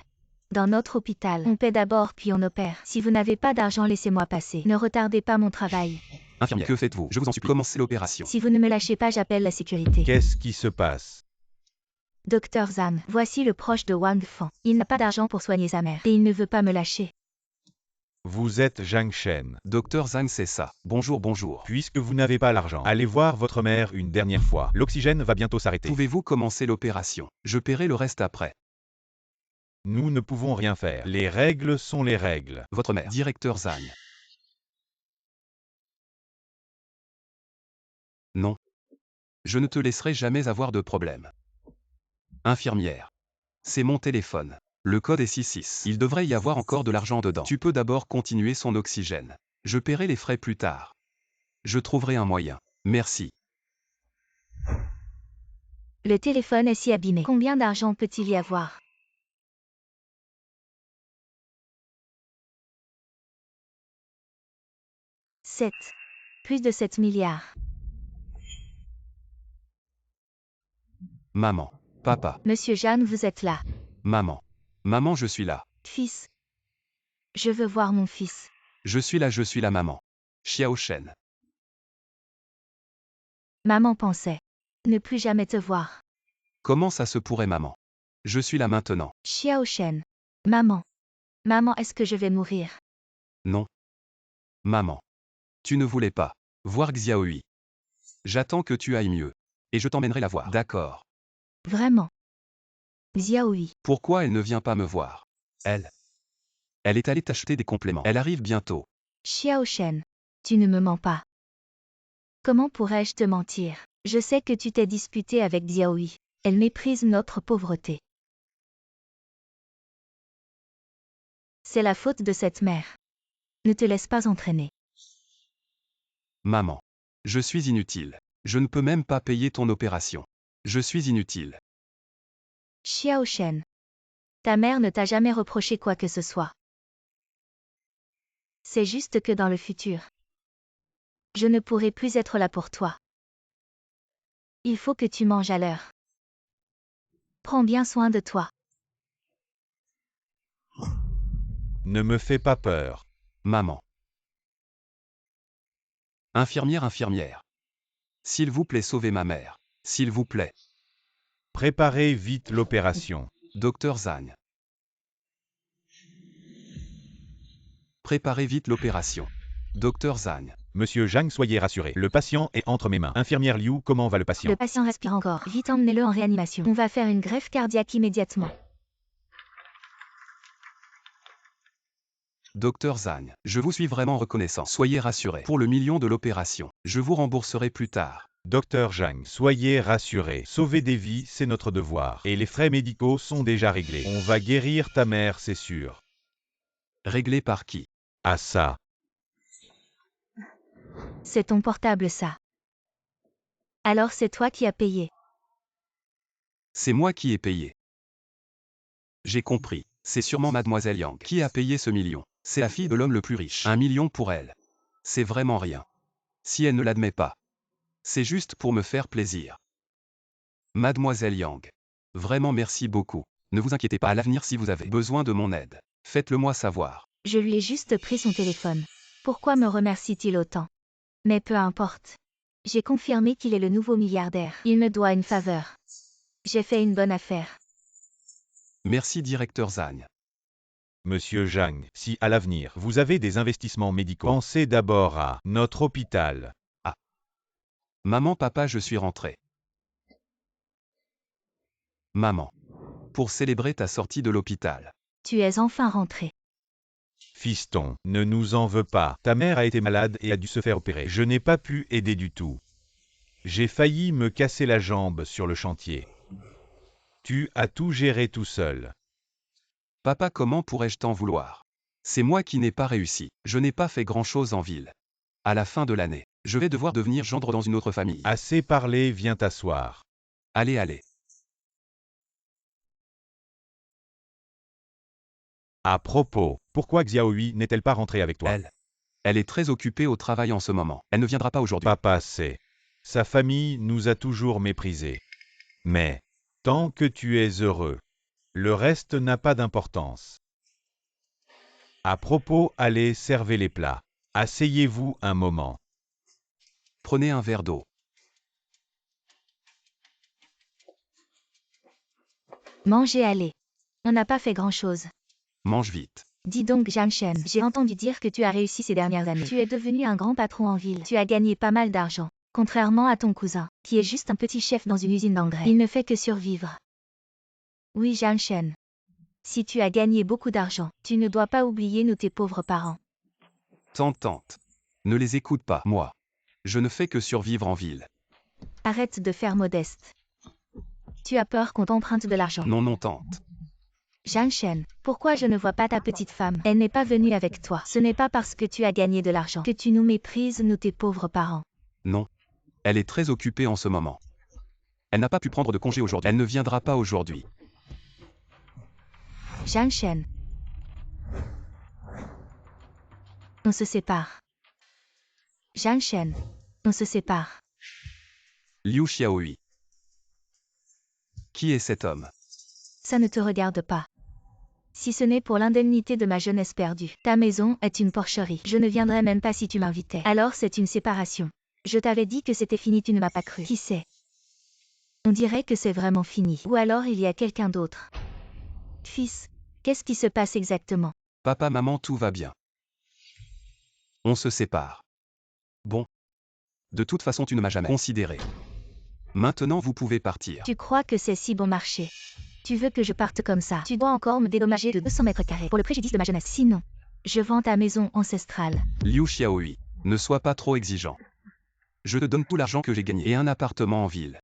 Dans notre hôpital, on paie d'abord puis on opère. Si vous n'avez pas d'argent, laissez-moi passer. Ne retardez pas mon travail. Infirmière, que faites-vous? Je vous en supplie, commencez l'opération. Si vous ne me lâchez pas, j'appelle la sécurité. Qu'est-ce qui se passe? Docteur Zhang, voici le proche de Wang Fan. Il n'a pas d'argent pour soigner sa mère et il ne veut pas me lâcher. Vous êtes Zhang Shen. Docteur Zhang, c'est ça. Bonjour, bonjour. Puisque vous n'avez pas l'argent, allez voir votre mère une dernière fois. L'oxygène va bientôt s'arrêter. Pouvez-vous commencer l'opération? Je paierai le reste après. Nous ne pouvons rien faire. Les règles sont les règles. Votre mère, directeur Zhang. Non. Je ne te laisserai jamais avoir de problème. Infirmière. C'est mon téléphone. Le code est 66. Il devrait y avoir encore de l'argent dedans. Tu peux d'abord continuer son oxygène. Je paierai les frais plus tard. Je trouverai un moyen. Merci. Le téléphone est si abîmé. Combien d'argent peut-il y avoir? 7. Plus de 7 milliards. Maman. Papa. Monsieur Jeanne, vous êtes là. Maman. Maman, je suis là. Fils. Je veux voir mon fils. Je suis là, maman. Xiao Shen. Maman pensait ne plus jamais te voir. Comment ça se pourrait, maman? Je suis là maintenant. Xiao Shen. Maman. Maman, est-ce que je vais mourir? Non. Maman. Tu ne voulais pas voir Xiaohui. J'attends que tu ailles mieux. Et je t'emmènerai la voir. D'accord. Vraiment. Xiaohui. Pourquoi elle ne vient pas me voir? Elle est allée t'acheter des compléments. Elle arrive bientôt. Xiao Shen. Tu ne me mens pas. Comment pourrais-je te mentir? Je sais que tu t'es disputé avec Xiaohui. Elle méprise notre pauvreté. C'est la faute de cette mère. Ne te laisse pas entraîner. Maman. Je suis inutile. Je ne peux même pas payer ton opération. Je suis inutile. Xiao Shen. Ta mère ne t'a jamais reproché quoi que ce soit. C'est juste que dans le futur, je ne pourrai plus être là pour toi. Il faut que tu manges à l'heure. Prends bien soin de toi. Ne me fais pas peur. Maman. Infirmière. S'il vous plaît, sauvez ma mère. S'il vous plaît. Préparez vite l'opération. Docteur Zhang. Préparez vite l'opération. Docteur Zhang. Monsieur Zhang, soyez rassuré. Le patient est entre mes mains. Infirmière Liu, comment va le patient? Le patient respire encore. Vite emmenez-le en réanimation. On va faire une greffe cardiaque immédiatement. Docteur Zhang, je vous suis vraiment reconnaissant. Soyez rassuré. Pour le million de l'opération, je vous rembourserai plus tard. Docteur Zhang, soyez rassuré. Sauver des vies, c'est notre devoir. Et les frais médicaux sont déjà réglés. On va guérir ta mère, c'est sûr. Réglé par qui? Ah ça. C'est ton portable ça. Alors c'est toi qui as payé. C'est moi qui ai payé. J'ai compris. C'est sûrement Mademoiselle Yang qui a payé ce million. C'est la fille de l'homme le plus riche. 1 million pour elle. C'est vraiment rien. Si elle ne l'admet pas. C'est juste pour me faire plaisir. Mademoiselle Yang. Vraiment merci beaucoup. Ne vous inquiétez pas, à l'avenir si vous avez besoin de mon aide, faites-le moi savoir. Je lui ai juste pris son téléphone. Pourquoi me remercie-t-il autant? Mais peu importe. J'ai confirmé qu'il est le nouveau milliardaire. Il me doit une faveur. J'ai fait une bonne affaire. Merci directeur Zhang. Monsieur Zhang, si à l'avenir vous avez des investissements médicaux, pensez d'abord à notre hôpital. Maman, papa, je suis rentré. Maman. Pour célébrer ta sortie de l'hôpital. Tu es enfin rentré. Fiston, ne nous en veux pas. Ta mère a été malade et a dû se faire opérer. Je n'ai pas pu aider du tout. J'ai failli me casser la jambe sur le chantier. Tu as tout géré tout seul. Papa, comment pourrais-je t'en vouloir? C'est moi qui n'ai pas réussi. Je n'ai pas fait grand-chose en ville. À la fin de l'année, je vais devoir devenir gendre dans une autre famille. Assez parlé, viens t'asseoir. Allez. À propos, pourquoi Xiaohui n'est-elle pas rentrée avec toi? Elle est très occupée au travail en ce moment. Elle ne viendra pas aujourd'hui. Papa sait. Sa famille nous a toujours méprisés. Mais, tant que tu es heureux, le reste n'a pas d'importance. À propos, allez, servez les plats. Asseyez-vous un moment. Prenez un verre d'eau. Mangez, allez. On n'a pas fait grand-chose. Mange vite. Dis donc, Zhang Shen, j'ai entendu dire que tu as réussi ces dernières années. Tu es devenu un grand patron en ville. Tu as gagné pas mal d'argent. Contrairement à ton cousin, qui est juste un petit chef dans une usine d'engrais. Il ne fait que survivre. Oui, Zhang Shen. Si tu as gagné beaucoup d'argent, tu ne dois pas oublier nous tes pauvres parents. Tante. Ne les écoute pas, moi. Je ne fais que survivre en ville. Arrête de faire modeste. Tu as peur qu'on t'emprunte de l'argent. Non, non, tante. Zhang Shen, pourquoi je ne vois pas ta petite femme? Elle n'est pas venue avec toi. Ce n'est pas parce que tu as gagné de l'argent que tu nous méprises, nous tes pauvres parents. Non. Elle est très occupée en ce moment. Elle n'a pas pu prendre de congé aujourd'hui. Elle ne viendra pas aujourd'hui. Zhang Shen. On se sépare. Zhang Shen. On se sépare. Liu Xiaohui. Qui est cet homme? Ça ne te regarde pas. Si ce n'est pour l'indemnité de ma jeunesse perdue. Ta maison est une porcherie. Je ne viendrai même pas si tu m'invitais. Alors c'est une séparation. Je t'avais dit que c'était fini, tu ne m'as pas cru. Qui sait? On dirait que c'est vraiment fini. Ou alors il y a quelqu'un d'autre. Fils, qu'est-ce qui se passe exactement? Papa, maman, tout va bien. On se sépare. Bon. De toute façon, tu ne m'as jamais considéré. Maintenant, vous pouvez partir. Tu crois que c'est si bon marché? Tu veux que je parte comme ça? Tu dois encore me dédommager de 200 mètres carrés pour le préjudice de ma jeunesse. Sinon, je vends ta maison ancestrale. Liu Xiaohui, ne sois pas trop exigeant. Je te donne tout l'argent que j'ai gagné et un appartement en ville.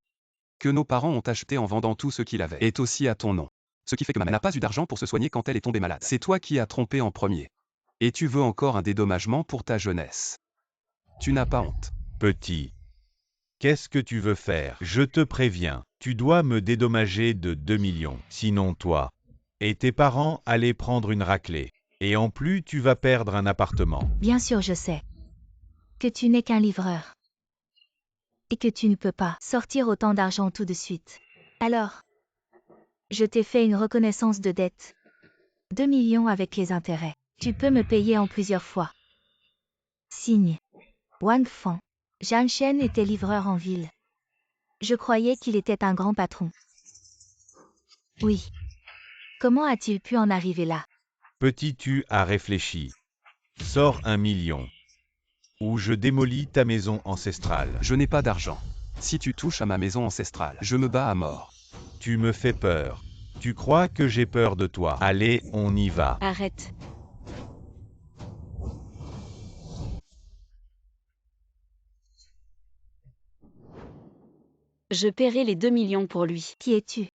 Que nos parents ont acheté en vendant tout ce qu'il avait est aussi à ton nom. Ce qui fait que ma mère n'a pas eu d'argent pour se soigner quand elle est tombée malade. C'est toi qui as trompé en premier. Et tu veux encore un dédommagement pour ta jeunesse. Tu n'as pas honte. Petit. Qu'est-ce que tu veux faire? Je te préviens, tu dois me dédommager de 2 millions. Sinon toi et tes parents allez prendre une raclée. Et en plus, tu vas perdre un appartement. Bien sûr, je sais que tu n'es qu'un livreur. Et que tu ne peux pas sortir autant d'argent tout de suite. Alors, je t'ai fait une reconnaissance de dette. 2 millions avec les intérêts. Tu peux me payer en plusieurs fois. Signe. Wang Fan. Zhang Shen était livreur en ville. Je croyais qu'il était un grand patron. Oui. Comment a-t-il pu en arriver là? Petit, tu as réfléchi. Sors 1 million. Ou je démolis ta maison ancestrale. Je n'ai pas d'argent. Si tu touches à ma maison ancestrale, je me bats à mort. Tu me fais peur. Tu crois que j'ai peur de toi? Allez, on y va. Arrête. Je paierai les 2 millions pour lui. Qui es-tu?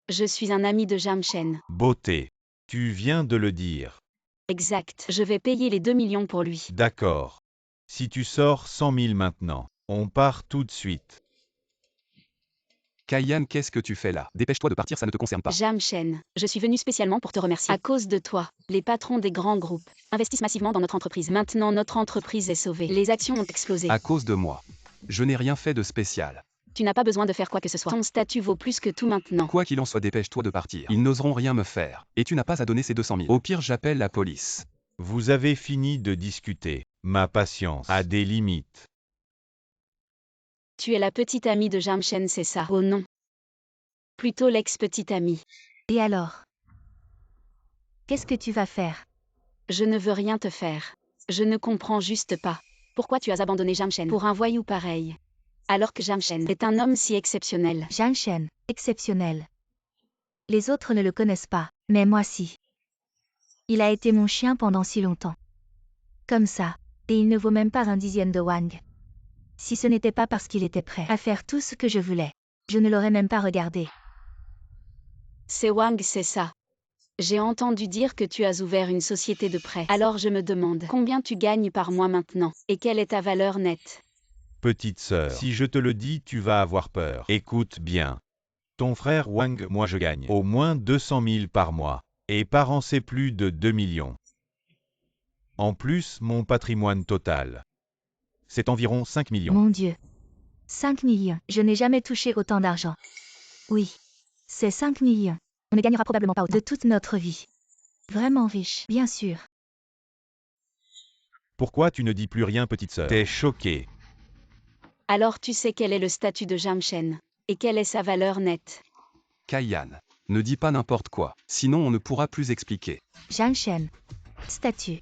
Je suis un ami de Zhang Shen. Beauté. Tu viens de le dire. Exact. Je vais payer les 2 millions pour lui. D'accord. Si tu sors 100 000 maintenant, on part tout de suite. Kaiyan, qu'est-ce que tu fais là? Dépêche-toi de partir, ça ne te concerne pas. Zhang Shen, je suis venu spécialement pour te remercier. À cause de toi, les patrons des grands groupes investissent massivement dans notre entreprise. Maintenant, notre entreprise est sauvée. Les actions ont explosé. À cause de moi. Je n'ai rien fait de spécial. Tu n'as pas besoin de faire quoi que ce soit. Ton statut vaut plus que tout maintenant. Quoi qu'il en soit, dépêche-toi de partir. Ils n'oseront rien me faire. Et tu n'as pas à donner ces 200 000. Au pire, j'appelle la police. Vous avez fini de discuter. Ma patience a des limites. Tu es la petite amie de Zhang Shen, c'est ça? Oh non. Plutôt l'ex-petite amie. Et alors? Qu'est-ce que tu vas faire? Je ne veux rien te faire. Je ne comprends juste pas. Pourquoi tu as abandonné Zhang Shen pour un voyou pareil? Alors que Zhang Shen est un homme si exceptionnel. Zhang Shen, exceptionnel. Les autres ne le connaissent pas, mais moi si. Il a été mon chien pendant si longtemps. Comme ça, et il ne vaut même pas un dixième de Wang. Si ce n'était pas parce qu'il était prêt à faire tout ce que je voulais, je ne l'aurais même pas regardé. C'est Wang, c'est ça. J'ai entendu dire que tu as ouvert une société de prêt. Alors je me demande combien tu gagnes par mois maintenant, et quelle est ta valeur nette? Petite sœur, si je te le dis, tu vas avoir peur. Écoute bien. Ton frère Wang, moi je gagne au moins 200 000 par mois. Et par an c'est plus de 2 millions. En plus, mon patrimoine total, c'est environ 5 millions. Mon Dieu. 5 millions. Je n'ai jamais touché autant d'argent. Oui. C'est 5 millions. On ne gagnera probablement pas autant de toute notre vie. Vraiment riche, bien sûr. Pourquoi tu ne dis plus rien, petite sœur? T'es choquée. Alors tu sais quel est le statut de Zhang Shen, et quelle est sa valeur nette? Kaiyan, ne dis pas n'importe quoi, sinon on ne pourra plus expliquer. Zhang Shen. Statut.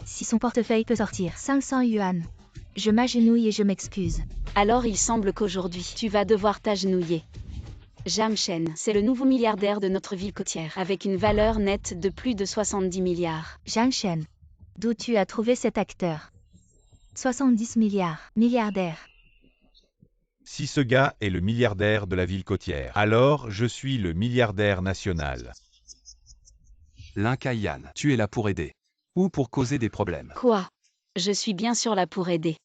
Si son portefeuille peut sortir 500 yuan, je m'agenouille et je m'excuse. Alors il semble qu'aujourd'hui, tu vas devoir t'agenouiller. Zhang Shen, c'est le nouveau milliardaire de notre ville côtière, avec une valeur nette de plus de 70 milliards. Zhang Shen. D'où tu as trouvé cet acteur? 70 milliards. Milliardaire. Si ce gars est le milliardaire de la ville côtière, alors je suis le milliardaire national. Linkayan, tu es là pour aider. Ou pour causer des problèmes. Quoi? Je suis bien sûr là pour aider.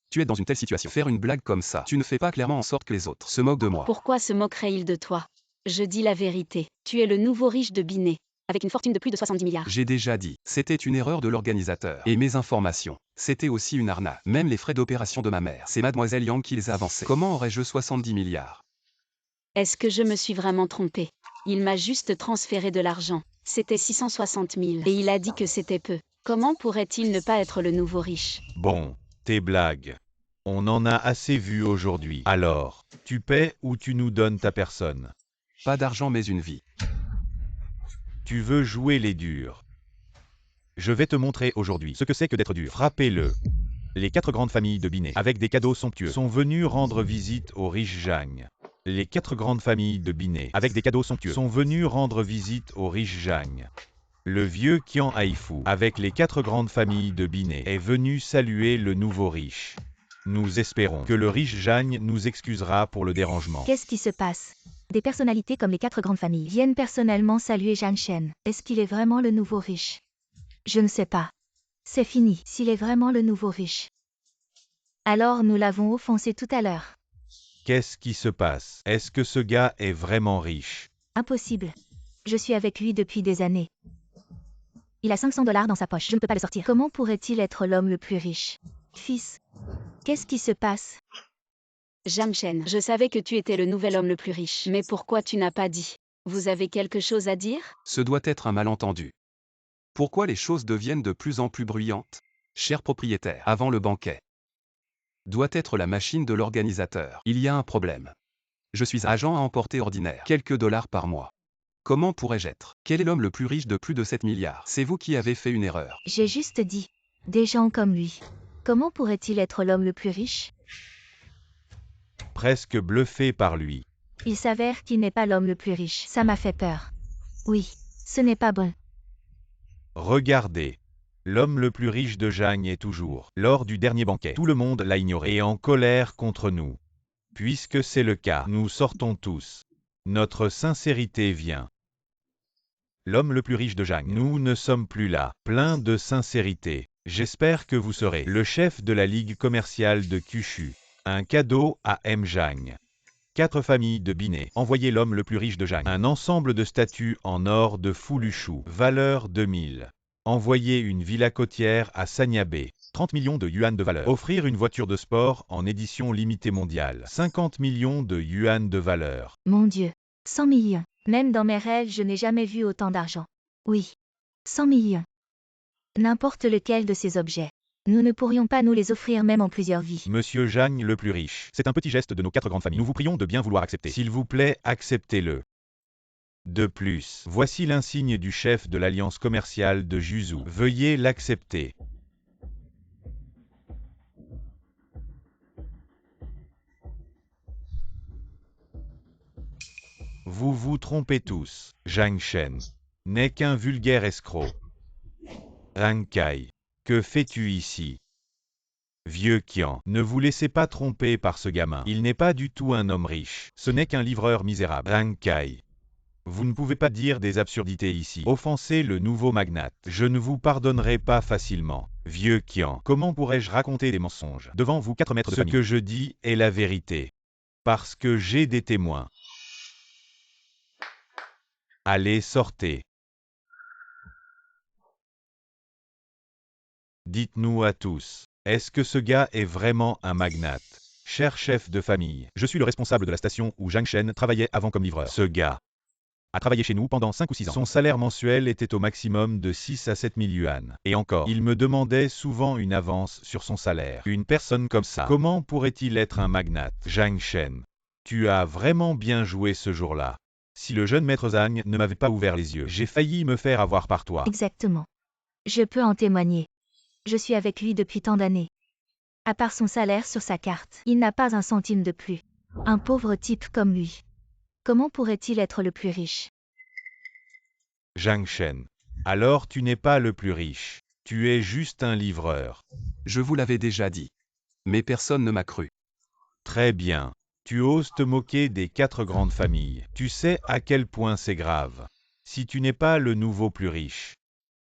Tu es dans une telle situation. Faire une blague comme ça, tu ne fais pas clairement en sorte que les autres se moquent de moi. Pourquoi se moquerait-il de toi? Je dis la vérité. Tu es le nouveau riche de Binet, avec une fortune de plus de 70 milliards. J'ai déjà dit, c'était une erreur de l'organisateur. Et mes informations, c'était aussi une arnaque. Même les frais d'opération de ma mère, c'est Mademoiselle Yang qui les a avancés. Comment aurais-je 70 milliards? Est-ce que je me suis vraiment trompé? Il m'a juste transféré de l'argent. C'était 660 000. Et il a dit que c'était peu. Comment pourrait-il ne pas être le nouveau riche? Bon, tes blagues. On en a assez vu aujourd'hui. Alors, tu paies ou tu nous donnes ta personne? Pas d'argent mais une vie. Tu veux jouer les durs. Je vais te montrer aujourd'hui ce que c'est que d'être dur. Frappez-le. Les 4 grandes familles de Binet, avec des cadeaux somptueux, sont venues rendre visite au riche Zhang. Les 4 grandes familles de Binet, avec des cadeaux somptueux, sont venues rendre visite au riche Zhang. Le vieux Qian Haifu, avec les 4 grandes familles de Binet, est venu saluer le nouveau riche. Nous espérons que le riche Zhang nous excusera pour le dérangement. Qu'est-ce qui se passe? Des personnalités comme les 4 grandes familles viennent personnellement saluer Zhang Shen. Est-ce qu'il est vraiment le nouveau riche? Je ne sais pas. C'est fini, s'il est vraiment le nouveau riche. Alors nous l'avons offensé tout à l'heure. Qu'est-ce qui se passe? Est-ce que ce gars est vraiment riche? Impossible. Je suis avec lui depuis des années. Il a $500 dans sa poche, je ne peux pas le sortir. Comment pourrait-il être l'homme le plus riche? Fils, qu'est-ce qui se passe? Jamchen, je savais que tu étais le nouvel homme le plus riche. Mais pourquoi tu n'as pas dit? Vous avez quelque chose à dire? Ce doit être un malentendu. Pourquoi les choses deviennent de plus en plus bruyantes? Cher propriétaire, avant le banquet. Doit être la machine de l'organisateur. Il y a un problème. Je suis agent à emporter ordinaire. Quelques dollars par mois. Comment pourrais-je être? Quel est l'homme le plus riche de plus de 7 milliards? C'est vous qui avez fait une erreur. J'ai juste dit. Des gens comme lui. Comment pourrait-il être l'homme le plus riche? Presque bluffé par lui. Il s'avère qu'il n'est pas l'homme le plus riche. Ça m'a fait peur. Oui, ce n'est pas bon. Regardez. L'homme le plus riche de Zhang est toujours, lors du dernier banquet. Tout le monde l'a ignoré et en colère contre nous. Puisque c'est le cas, nous sortons tous. Notre sincérité vient. L'homme le plus riche de Zhang. Nous ne sommes plus là, plein de sincérité. J'espère que vous serez le chef de la ligue commerciale de Kyushu. Un cadeau à M. Zhang. 4 familles de Binet. Envoyez l'homme le plus riche de Zhang. Un ensemble de statues en or de Fulushu. Valeur 2000. Envoyer une villa côtière à Sanyabe. 30 millions de yuan de valeur. Offrir une voiture de sport en édition limitée mondiale. 50 millions de yuan de valeur. Mon Dieu. 100 millions. Même dans mes rêves, je n'ai jamais vu autant d'argent. Oui. 100 millions. N'importe lequel de ces objets. Nous ne pourrions pas nous les offrir même en plusieurs vies. Monsieur Zhang le plus riche. C'est un petit geste de nos 4 grandes familles. Nous vous prions de bien vouloir accepter. S'il vous plaît, acceptez-le. De plus, voici l'insigne du chef de l'alliance commerciale de Juzhou. Veuillez l'accepter. Vous vous trompez tous. Zhang Shen n'est qu'un vulgaire escroc. Rankai, que fais-tu ici? Vieux Qian, ne vous laissez pas tromper par ce gamin. Il n'est pas du tout un homme riche. Ce n'est qu'un livreur misérable. Rankai, vous ne pouvez pas dire des absurdités ici. Offensez le nouveau magnate. Je ne vous pardonnerai pas facilement. Vieux Qian, comment pourrais-je raconter des mensonges devant vous 4 maîtres de famille? Ce que je dis est la vérité. Parce que j'ai des témoins. Allez, sortez. Dites-nous à tous, est-ce que ce gars est vraiment un magnate? Cher chef de famille, je suis le responsable de la station où Zhang Shen travaillait avant comme livreur. Ce gars a travaillé chez nous pendant 5 ou 6 ans. Son salaire mensuel était au maximum de 6 à 7 000 yuan. Et encore, il me demandait souvent une avance sur son salaire. Une personne comme ça, comment pourrait-il être un magnate? Zhang Shen, tu as vraiment bien joué ce jour-là. Si le jeune maître Zhang ne m'avait pas ouvert les yeux, j'ai failli me faire avoir par toi. Exactement. Je peux en témoigner. Je suis avec lui depuis tant d'années. À part son salaire sur sa carte, il n'a pas un centime de plus. Un pauvre type comme lui. Comment pourrait-il être le plus riche? Zhang Shen, alors tu n'es pas le plus riche. Tu es juste un livreur. Je vous l'avais déjà dit. Mais personne ne m'a cru. Très bien. Tu oses te moquer des 4 grandes familles. Tu sais à quel point c'est grave. Si tu n'es pas le nouveau plus riche,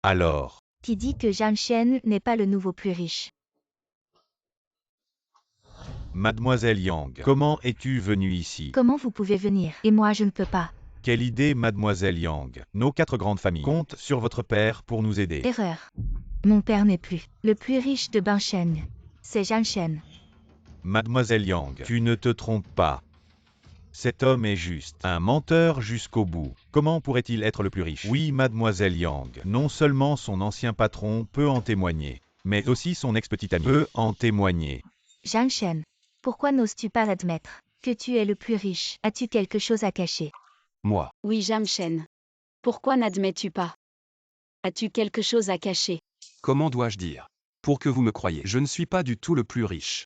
alors, Qui dit que Zhang Shen n'est pas le nouveau plus riche? Mademoiselle Yang, comment es-tu venue ici? Comment vous pouvez venir? Et moi je ne peux pas. Quelle idée, Mademoiselle Yang. Nos 4 grandes familles comptent sur votre père pour nous aider. Erreur. Mon père n'est plus le plus riche de Banshen. C'est Zhang Shen. Mademoiselle Yang, tu ne te trompes pas. Cet homme est juste un menteur jusqu'au bout. Comment pourrait-il être le plus riche? Oui, Mademoiselle Yang, non seulement son ancien patron peut en témoigner, mais aussi son ex-petit ami peut en témoigner. Zhang Shen, pourquoi n'oses-tu pas admettre que tu es le plus riche? As-tu quelque chose à cacher? Moi. Oui, Zhang Shen. Pourquoi n'admets-tu pas? As-tu quelque chose à cacher? Comment dois-je dire? Pour que vous me croyiez, je ne suis pas du tout le plus riche.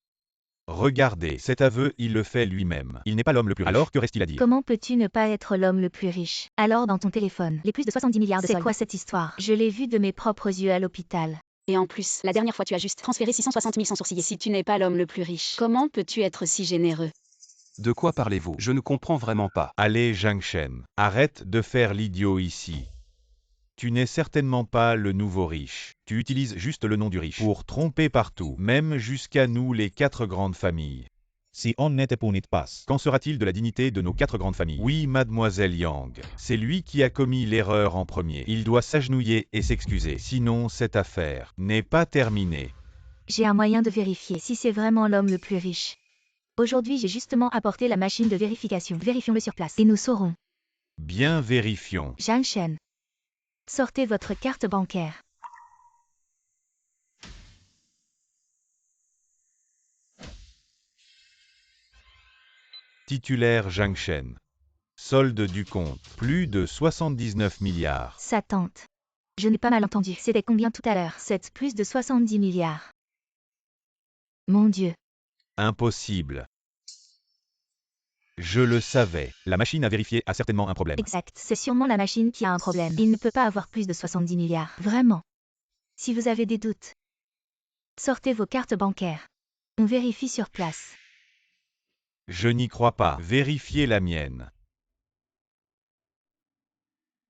Regardez, cet aveu, il le fait lui-même. Il n'est pas l'homme le plus riche. Alors que reste-t-il à dire? Comment peux-tu ne pas être l'homme le plus riche? Alors dans ton téléphone, les plus de 70 milliards de soldes. C'est quoi cette histoire? Je l'ai vu de mes propres yeux à l'hôpital. Et en plus, la dernière fois tu as juste transféré 660 000 sans sourciller. Si tu n'es pas l'homme le plus riche, comment peux-tu être si généreux? De quoi parlez-vous? Je ne comprends vraiment pas. Allez, Zhang Shen, arrête de faire l'idiot ici. Tu n'es certainement pas le nouveau riche. Tu utilises juste le nom du riche pour tromper partout, même jusqu'à nous les 4 grandes familles. Si on n'était pas, qu'en sera-t-il de la dignité de nos 4 grandes familles? Oui, Mademoiselle Yang, c'est lui qui a commis l'erreur en premier. Il doit s'agenouiller et s'excuser, sinon cette affaire n'est pas terminée. J'ai un moyen de vérifier si c'est vraiment l'homme le plus riche. Aujourd'hui j'ai justement apporté la machine de vérification. Vérifions-le sur place et nous saurons. Bien, vérifions. Zhang Shen, sortez votre carte bancaire. Titulaire Zhang Shen. Solde du compte, plus de 79 milliards. Sa tante. Je n'ai pas mal entendu. C'était combien tout à l'heure? 7 plus de 70 milliards. Mon Dieu. Impossible. Je le savais. La machine à vérifier a certainement un problème. Exact, c'est sûrement la machine qui a un problème. Il ne peut pas avoir plus de 70 milliards. Vraiment. Si vous avez des doutes, sortez vos cartes bancaires. On vérifie sur place. Je n'y crois pas. Vérifiez la mienne.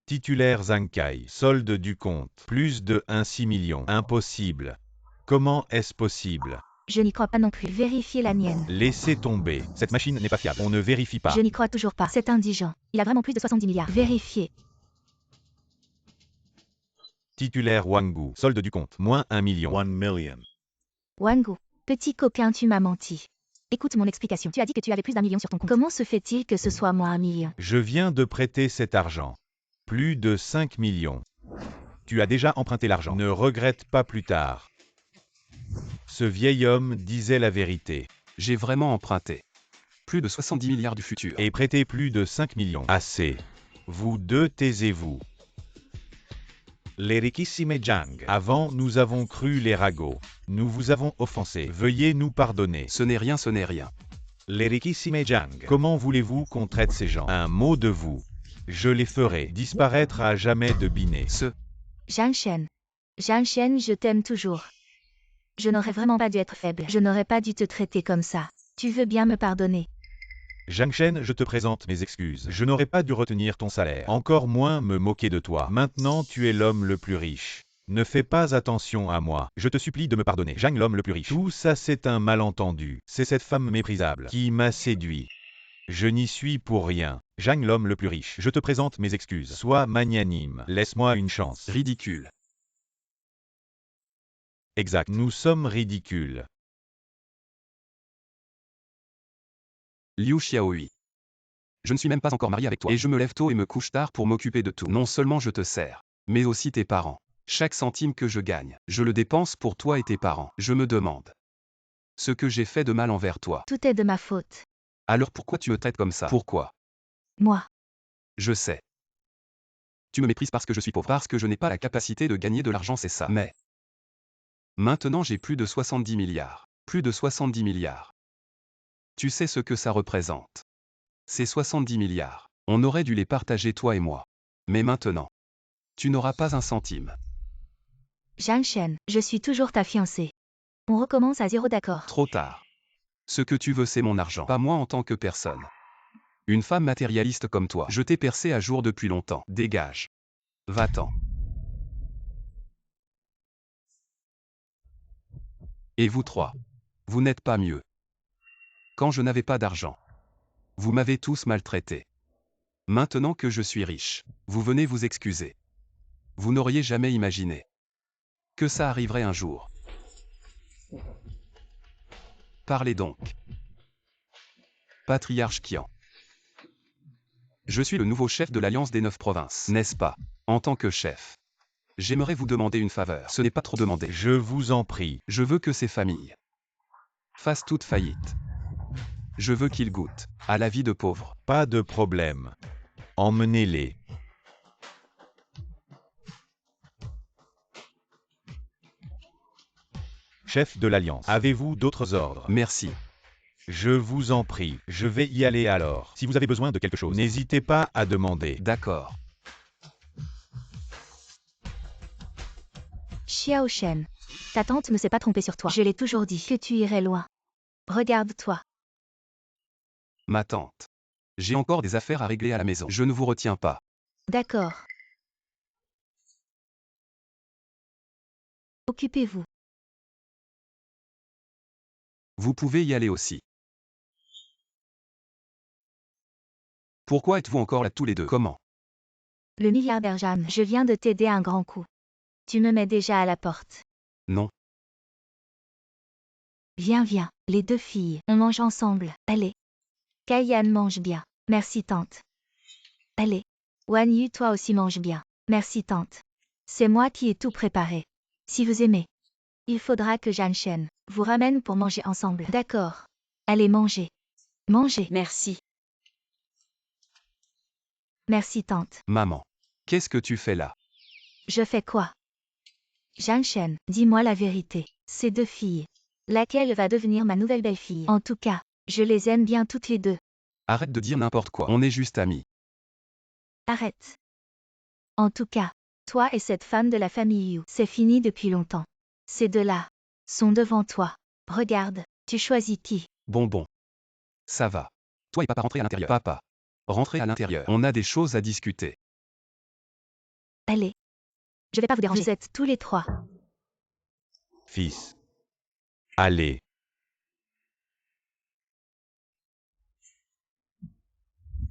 Titulaire Zhang Kai. Solde du compte. Plus de 1,6 million. Impossible. Comment est-ce possible? Je n'y crois pas non plus. Vérifiez la mienne. Laissez tomber. Cette machine n'est pas fiable. On ne vérifie pas. Je n'y crois toujours pas. C'est indigent. Il a vraiment plus de 70 milliards. Vérifiez. Titulaire Wangu. Solde du compte. Moins 1 million. 1 million. Wangu, petit coquin, tu m'as menti. Écoute mon explication. Tu as dit que tu avais plus d'1 million sur ton compte. Comment se fait-il que ce soit moins 1 million? Je viens de prêter cet argent. Plus de 5 millions. Tu as déjà emprunté l'argent. Ne regrette pas plus tard. Ce vieil homme disait la vérité. J'ai vraiment emprunté. Plus de 70 milliards du futur. Et prêté plus de 5 millions. Assez. Vous deux, taisez-vous. Les riquissime Zhang. Avant, nous avons cru les ragots. Nous vous avons offensé. Veuillez nous pardonner. Ce n'est rien, ce n'est rien. Les riquissime Zhang. Comment voulez-vous qu'on traite ces gens? Un mot de vous. Je les ferai disparaître à jamais de Binet. Zhang Shen. Zhang Shen, je t'aime toujours. Je n'aurais vraiment pas dû être faible. Je n'aurais pas dû te traiter comme ça. Tu veux bien me pardonner? Zhang Shen, je te présente mes excuses. Je n'aurais pas dû retenir ton salaire. Encore moins me moquer de toi. Maintenant, tu es l'homme le plus riche. Ne fais pas attention à moi. Je te supplie de me pardonner. Zhang, l'homme le plus riche. Tout ça, c'est un malentendu. C'est cette femme méprisable qui m'a séduit. Je n'y suis pour rien. Zhang, l'homme le plus riche. Je te présente mes excuses. Sois magnanime. Laisse-moi une chance. Ridicule. Exact. Nous sommes ridicules. Liu Xiaohui. Je ne suis même pas encore marié avec toi. Et je me lève tôt et me couche tard pour m'occuper de tout. Non seulement je te sers, mais aussi tes parents. Chaque centime que je gagne, je le dépense pour toi et tes parents. Je me demande ce que j'ai fait de mal envers toi. Tout est de ma faute. Alors pourquoi tu me traites comme ça? Pourquoi? Moi. Je sais. Tu me méprises parce que je suis pauvre, parce que je n'ai pas la capacité de gagner de l'argent, c'est ça. Mais maintenant j'ai plus de 70 milliards. Plus de 70 milliards. Tu sais ce que ça représente. Ces 70 milliards, on aurait dû les partager toi et moi. Mais maintenant, tu n'auras pas un centime. Zhang Shen, je suis toujours ta fiancée. On recommence à zéro, d'accord? Trop tard. Ce que tu veux, c'est mon argent, pas moi en tant que personne. Une femme matérialiste comme toi, je t'ai percé à jour depuis longtemps. Dégage. Va-t'en. Et vous trois, vous n'êtes pas mieux. Quand je n'avais pas d'argent, vous m'avez tous maltraité. Maintenant que je suis riche, vous venez vous excuser. Vous n'auriez jamais imaginé que ça arriverait un jour. Parlez donc. Patriarche Kian. Je suis le nouveau chef de l'Alliance des 9 provinces, n'est-ce pas? En tant que chef, j'aimerais vous demander une faveur. Ce n'est pas trop demandé. Je vous en prie. Je veux que ces familles fassent toute faillite. Je veux qu'ils goûtent à la vie de pauvres. Pas de problème. Emmenez-les. Chef de l'Alliance, avez-vous d'autres ordres? Merci. Je vous en prie, je vais y aller alors. Si vous avez besoin de quelque chose, n'hésitez pas à demander. D'accord. Xiao Shen, ta tante ne s'est pas trompée sur toi. Je l'ai toujours dit que tu irais loin. Regarde-toi. Ma tante. J'ai encore des affaires à régler à la maison. Je ne vous retiens pas. D'accord. Occupez-vous. Vous pouvez y aller aussi. Pourquoi êtes-vous encore là tous les deux? Comment? Le milliardaire Jeanne, je viens de t'aider un grand coup. Tu me mets déjà à la porte. Non. Viens, viens, les deux filles, on mange ensemble. Allez. Kaiyan mange bien. Merci tante. Allez. Wan Yu, toi aussi mange bien. Merci tante. C'est moi qui ai tout préparé. Si vous aimez, il faudra que Jeanne Shen vous ramène pour manger ensemble. D'accord. Allez manger. Mangez. Merci. Merci tante. Maman. Qu'est-ce que tu fais là? Je fais quoi? Jeanne Shen, dis-moi la vérité. Ces deux filles. Laquelle va devenir ma nouvelle belle-fille? En tout cas, je les aime bien toutes les deux. Arrête de dire n'importe quoi. On est juste amis. Arrête. En tout cas, toi et cette femme de la famille Yu, c'est fini depuis longtemps. Ces deux-là sont devant toi. Regarde, tu choisis qui? Bon. Ça va. Toi et papa rentrez à l'intérieur. Papa. Rentrez à l'intérieur. On a des choses à discuter. Allez. Je vais pas vous déranger. Vous êtes tous les trois. Fils. Allez.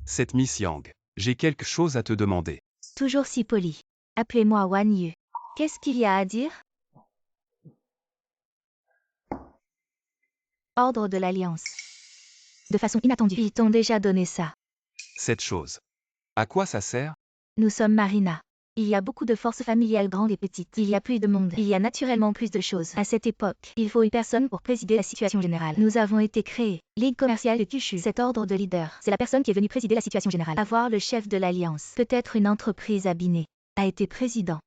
Cette Miss Yang. J'ai quelque chose à te demander. Toujours si poli. Appelez-moi Wan Yu. Qu'est-ce qu'il y a à dire? Ordre de l'Alliance. De façon inattendue. Ils t'ont déjà donné ça. Cette chose. À quoi ça sert? Nous sommes Marina. Il y a beaucoup de forces familiales grandes et petites. Il y a plus de monde. Il y a naturellement plus de choses. À cette époque, il faut une personne pour présider la situation générale. Nous avons été créés. Ligue commerciale de Kyushu. Cet ordre de leader, c'est la personne qui est venue présider la situation générale. Avoir le chef de l'Alliance. Peut-être une entreprise à Binet. A été président.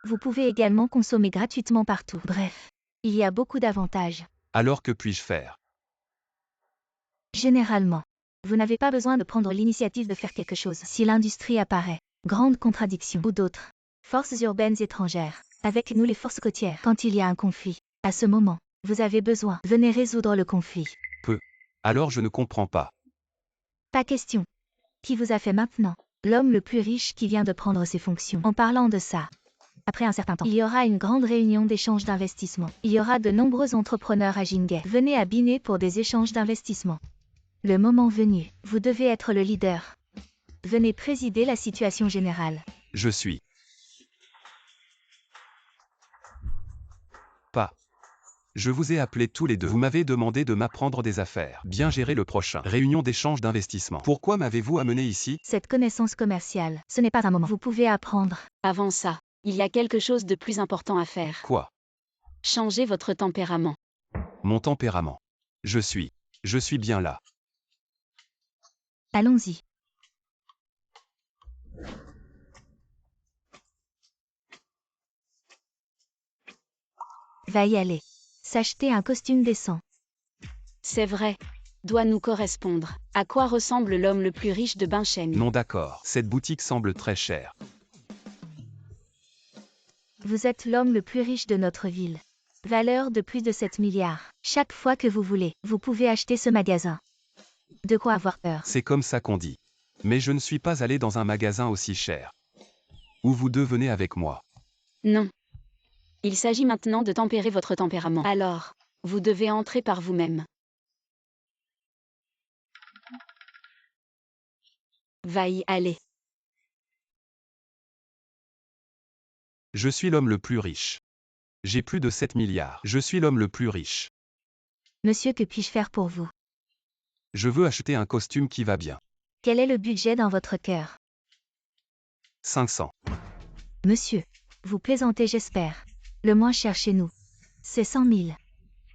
Vous pouvez également consommer gratuitement partout. Bref, il y a beaucoup d'avantages. Alors que puis-je faire? Généralement, vous n'avez pas besoin de prendre l'initiative de faire quelque chose. Si l'industrie apparaît, grande contradiction ou d'autres forces urbaines étrangères, avec nous les forces côtières, quand il y a un conflit, à ce moment, vous avez besoin. Venez résoudre le conflit. Alors je ne comprends pas. Pas question. Qui vous a fait maintenant? L'homme le plus riche qui vient de prendre ses fonctions. En parlant de ça, après un certain temps, il y aura une grande réunion d'échange d'investissement. Il y aura de nombreux entrepreneurs à Jingay. Venez à Binet pour des échanges d'investissement. Le moment venu, vous devez être le leader. Venez présider la situation générale. Je suis. Pas. Je vous ai appelés tous les deux. Vous m'avez demandé de m'apprendre des affaires. Bien gérer le prochain. Réunion d'échange d'investissement. Pourquoi m'avez-vous amené ici? Cette connaissance commerciale, ce n'est pas un moment. Vous pouvez apprendre. Avant ça, il y a quelque chose de plus important à faire. Quoi? Changez votre tempérament. Mon tempérament. Je suis bien là. Allons-y. Va y aller. S'acheter un costume décent. C'est vrai. Doit nous correspondre. À quoi ressemble l'homme le plus riche de Binshen? Non d'accord. Cette boutique semble très chère. Vous êtes l'homme le plus riche de notre ville. Valeur de plus de 7 milliards. Chaque fois que vous voulez, vous pouvez acheter ce magasin. De quoi avoir peur? C'est comme ça qu'on dit. Mais je ne suis pas allé dans un magasin aussi cher. Où vous devenez avec moi. Non. Il s'agit maintenant de tempérer votre tempérament. Alors, vous devez entrer par vous-même. Va y aller. Je suis l'homme le plus riche. J'ai plus de 7 milliards. Je suis l'homme le plus riche. Monsieur, que puis-je faire pour vous? Je veux acheter un costume qui va bien. Quel est le budget dans votre cœur? 500. Monsieur, vous plaisantez, j'espère. Le moins cher chez nous. C'est 100 000.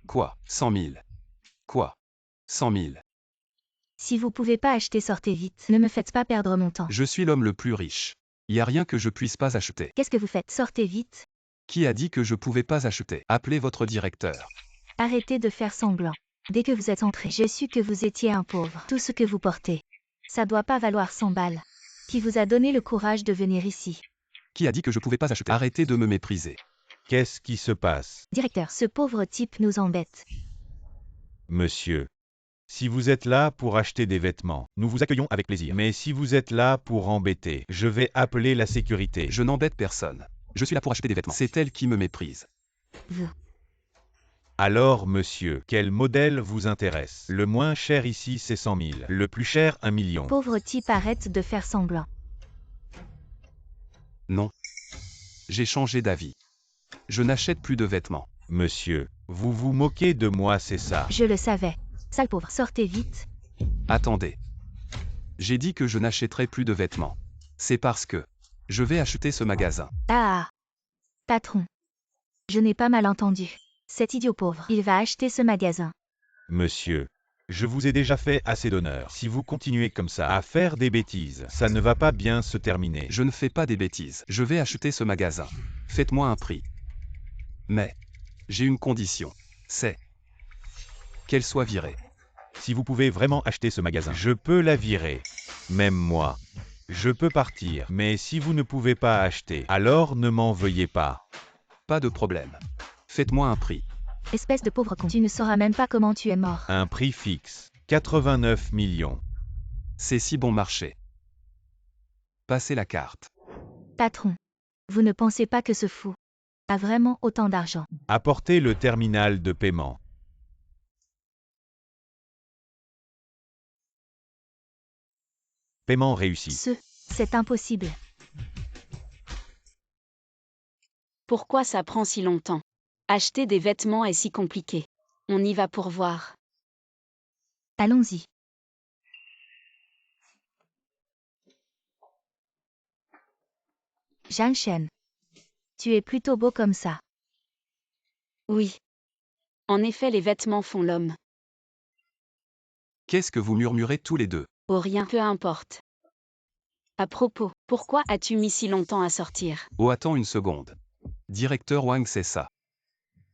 Quoi? 100 000. Quoi? 100 000. Si vous pouvez pas acheter, sortez vite. Ne me faites pas perdre mon temps. Je suis l'homme le plus riche. Y a rien que je puisse pas acheter. Qu'est-ce que vous faites? Sortez vite. Qui a dit que je pouvais pas acheter? Appelez votre directeur. Arrêtez de faire semblant. Dès que vous êtes entré, j'ai su que vous étiez un pauvre. Tout ce que vous portez, ça doit pas valoir 100 balles. Qui vous a donné le courage de venir ici? Qui a dit que je pouvais pas acheter? Arrêtez de me mépriser. Qu'est-ce qui se passe? Directeur, ce pauvre type nous embête. Monsieur. Si vous êtes là pour acheter des vêtements, nous vous accueillons avec plaisir. Mais si vous êtes là pour embêter, je vais appeler la sécurité. Je n'embête personne. Je suis là pour acheter des vêtements. C'est elle qui me méprise. Vous. Alors, monsieur, quel modèle vous intéresse? Le moins cher ici, c'est 100 000. Le plus cher, 1 million. Pauvre type, arrête de faire semblant. Non. J'ai changé d'avis. Je n'achète plus de vêtements. Monsieur, vous vous moquez de moi, c'est ça? Je le savais. Sale pauvre, sortez vite. Attendez. J'ai dit que je n'achèterai plus de vêtements. C'est parce que je vais acheter ce magasin. Ah. Patron. Je n'ai pas mal entendu. Cet idiot pauvre, il va acheter ce magasin. Monsieur, je vous ai déjà fait assez d'honneur. Si vous continuez comme ça à faire des bêtises, ça ne va pas bien se terminer. Je ne fais pas des bêtises. Je vais acheter ce magasin. Faites-moi un prix. Mais j'ai une condition. C'est qu'elle soit virée. Si vous pouvez vraiment acheter ce magasin, je peux la virer. Même moi. Je peux partir. Mais si vous ne pouvez pas acheter, alors ne m'en veuillez pas. Pas de problème. Faites-moi un prix. Espèce de pauvre con. Tu ne sauras même pas comment tu es mort. Un prix fixe. 89 millions. C'est si bon marché. Passez la carte. Patron. Vous ne pensez pas que ce fou a vraiment autant d'argent? Apportez le terminal de paiement. Paiement réussi. C'est impossible. Pourquoi ça prend si longtemps? Acheter des vêtements est si compliqué. On y va pour voir. Allons-y. Jean Chen. Tu es plutôt beau comme ça. Oui. En effet, les vêtements font l'homme. Qu'est-ce que vous murmurez tous les deux? Oh rien, peu importe. À propos, pourquoi as-tu mis si longtemps à sortir? Oh, attends une seconde. Directeur Wang, c'est ça.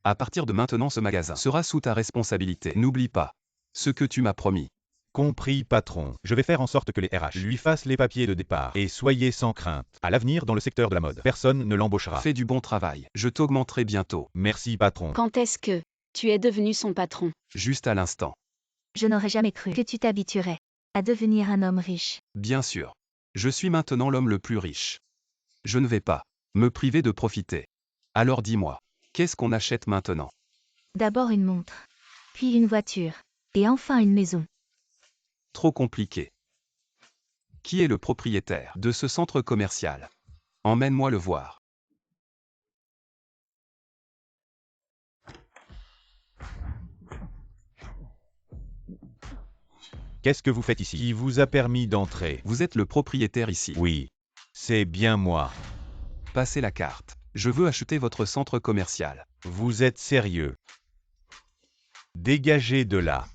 À partir de maintenant, ce magasin sera sous ta responsabilité. N'oublie pas ce que tu m'as promis. Compris, patron. Je vais faire en sorte que les RH lui fassent les papiers de départ. Et soyez sans crainte. À l'avenir, dans le secteur de la mode, personne ne l'embauchera. Fais du bon travail. Je t'augmenterai bientôt. Merci, patron. Quand est-ce que tu es devenu son patron? Juste à l'instant. Je n'aurais jamais cru que tu t'habituerais à devenir un homme riche. Bien sûr. Je suis maintenant l'homme le plus riche. Je ne vais pas me priver de profiter. Alors dis-moi, qu'est-ce qu'on achète maintenant? D'abord une montre, puis une voiture, et enfin une maison. Trop compliqué. Qui est le propriétaire de ce centre commercial? Emmène-moi le voir. Qu'est-ce que vous faites ici? Qui vous a permis d'entrer? Vous êtes le propriétaire ici. Oui. C'est bien moi. Passez la carte. Je veux acheter votre centre commercial. Vous êtes sérieux? Dégagez de là.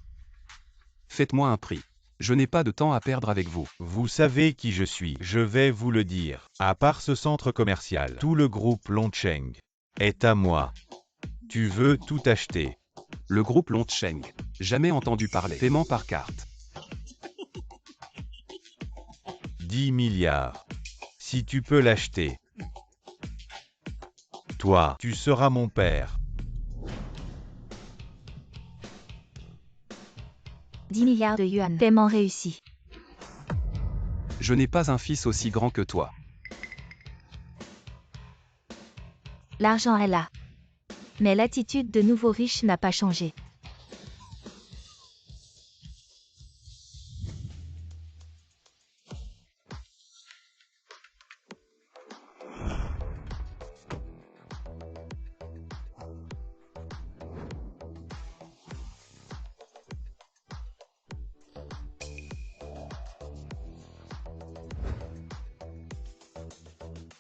Faites-moi un prix. Je n'ai pas de temps à perdre avec vous. Vous savez qui je suis. Je vais vous le dire. À part ce centre commercial, tout le groupe Longcheng est à moi. Tu veux tout acheter? Le groupe Longcheng. Jamais entendu parler. Paiement par carte. 10 milliards. Si tu peux l'acheter. Toi, tu seras mon père. 10 milliards de yuan. Paiement réussi. Je n'ai pas un fils aussi grand que toi. L'argent est là. Mais l'attitude de nouveaux riches n'a pas changé.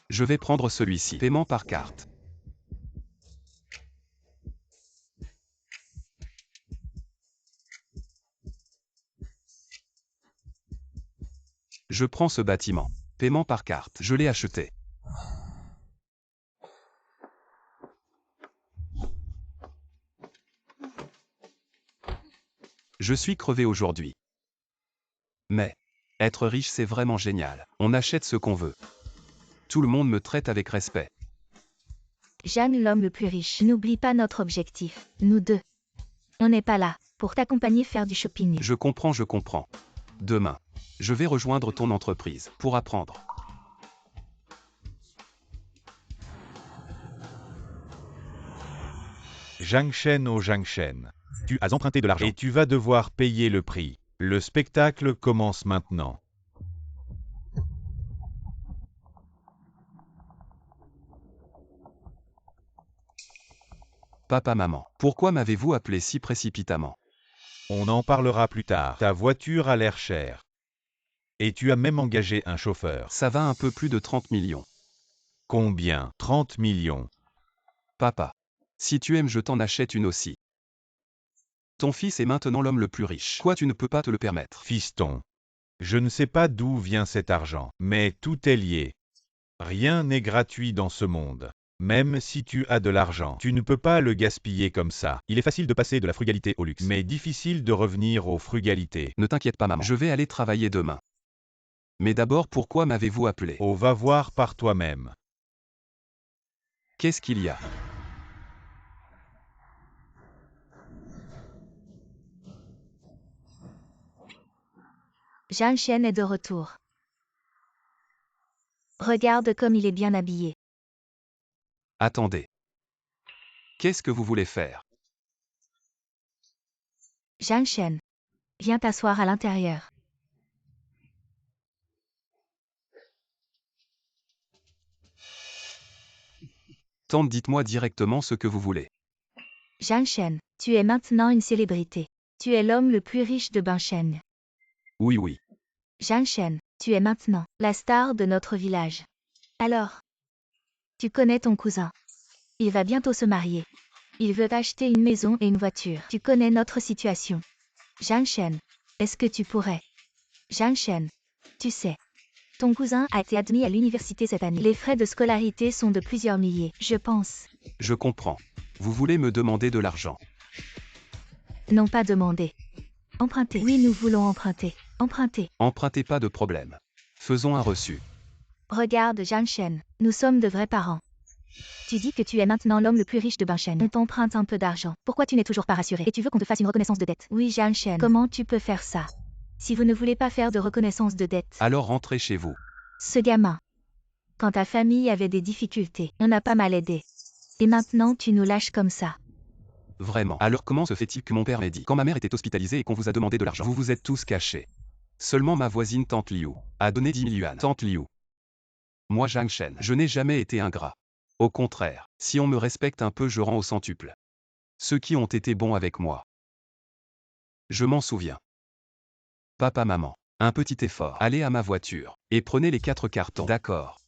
Je vais prendre celui-ci. Paiement par carte. Je prends ce bâtiment. Paiement par carte. Je l'ai acheté. Je suis crevé aujourd'hui. Mais, être riche c'est vraiment génial. On achète ce qu'on veut. Tout le monde me traite avec respect. Jeanne, l'homme le plus riche. N'oublie pas notre objectif. Nous deux. On n'est pas là pour t'accompagner faire du shopping. Je comprends, je comprends. Demain, je vais rejoindre ton entreprise pour apprendre. Zhang Shen au Zhang Shen. Tu as emprunté de l'argent et tu vas devoir payer le prix. Le spectacle commence maintenant. Papa, maman, pourquoi m'avez-vous appelé si précipitamment? On en parlera plus tard. Ta voiture a l'air chère. Et tu as même engagé un chauffeur. Ça va un peu plus de 30 millions. Combien? 30 millions. Papa, si tu aimes, je t'en achète une aussi. Ton fils est maintenant l'homme le plus riche. Quoi, tu ne peux pas te le permettre? Fiston. Je ne sais pas d'où vient cet argent, mais tout est lié. Rien n'est gratuit dans ce monde. Même si tu as de l'argent, tu ne peux pas le gaspiller comme ça. Il est facile de passer de la frugalité au luxe, mais difficile de revenir aux frugalités. Ne t'inquiète pas, maman. Je vais aller travailler demain. Mais d'abord, pourquoi m'avez-vous appelé? Oh, va voir par toi-même. Qu'est-ce qu'il y a? Zhang Shen est de retour. Regarde comme il est bien habillé. Attendez. Qu'est-ce que vous voulez faire? Zhang Shen. Viens t'asseoir à l'intérieur. Tante, dites-moi directement ce que vous voulez. Zhang Shen, tu es maintenant une célébrité. Tu es l'homme le plus riche de Banshen. Oui, oui. Zhang Shen, tu es maintenant la star de notre village. Alors, tu connais ton cousin. Il va bientôt se marier. Il veut acheter une maison et une voiture. Tu connais notre situation. Zhang Shen, est-ce que tu pourrais? Zhang Shen, tu sais, ton cousin a été admis à l'université cette année. Les frais de scolarité sont de plusieurs milliers, je pense. Je comprends. Vous voulez me demander de l'argent. Non, pas demander. Emprunter. Oui, nous voulons emprunter. Emprunter. Empruntez, pas de problème. Faisons un reçu. Regarde, Zhang Shen, nous sommes de vrais parents. Tu dis que tu es maintenant l'homme le plus riche de Banshen. On t'emprunte un peu d'argent. Pourquoi tu n'es toujours pas rassuré? Et tu veux qu'on te fasse une reconnaissance de dette? Oui, Zhang Shen. Comment tu peux faire ça? Si vous ne voulez pas faire de reconnaissance de dette. Alors rentrez chez vous. Ce gamin. Quand ta famille avait des difficultés, on a pas mal aidé. Et maintenant tu nous lâches comme ça. Vraiment. Alors comment se fait-il que mon père m'ait dit, quand ma mère était hospitalisée et qu'on vous a demandé de l'argent, vous vous êtes tous cachés? Seulement ma voisine Tante Liu a donné 10 000 yuan. Tante Liu. Moi, Zhang Shen, je n'ai jamais été ingrat. Au contraire, si on me respecte un peu, je rends au centuple. Ceux qui ont été bons avec moi. Je m'en souviens. Papa, maman, un petit effort. Allez à ma voiture et prenez les 4 cartons. D'accord.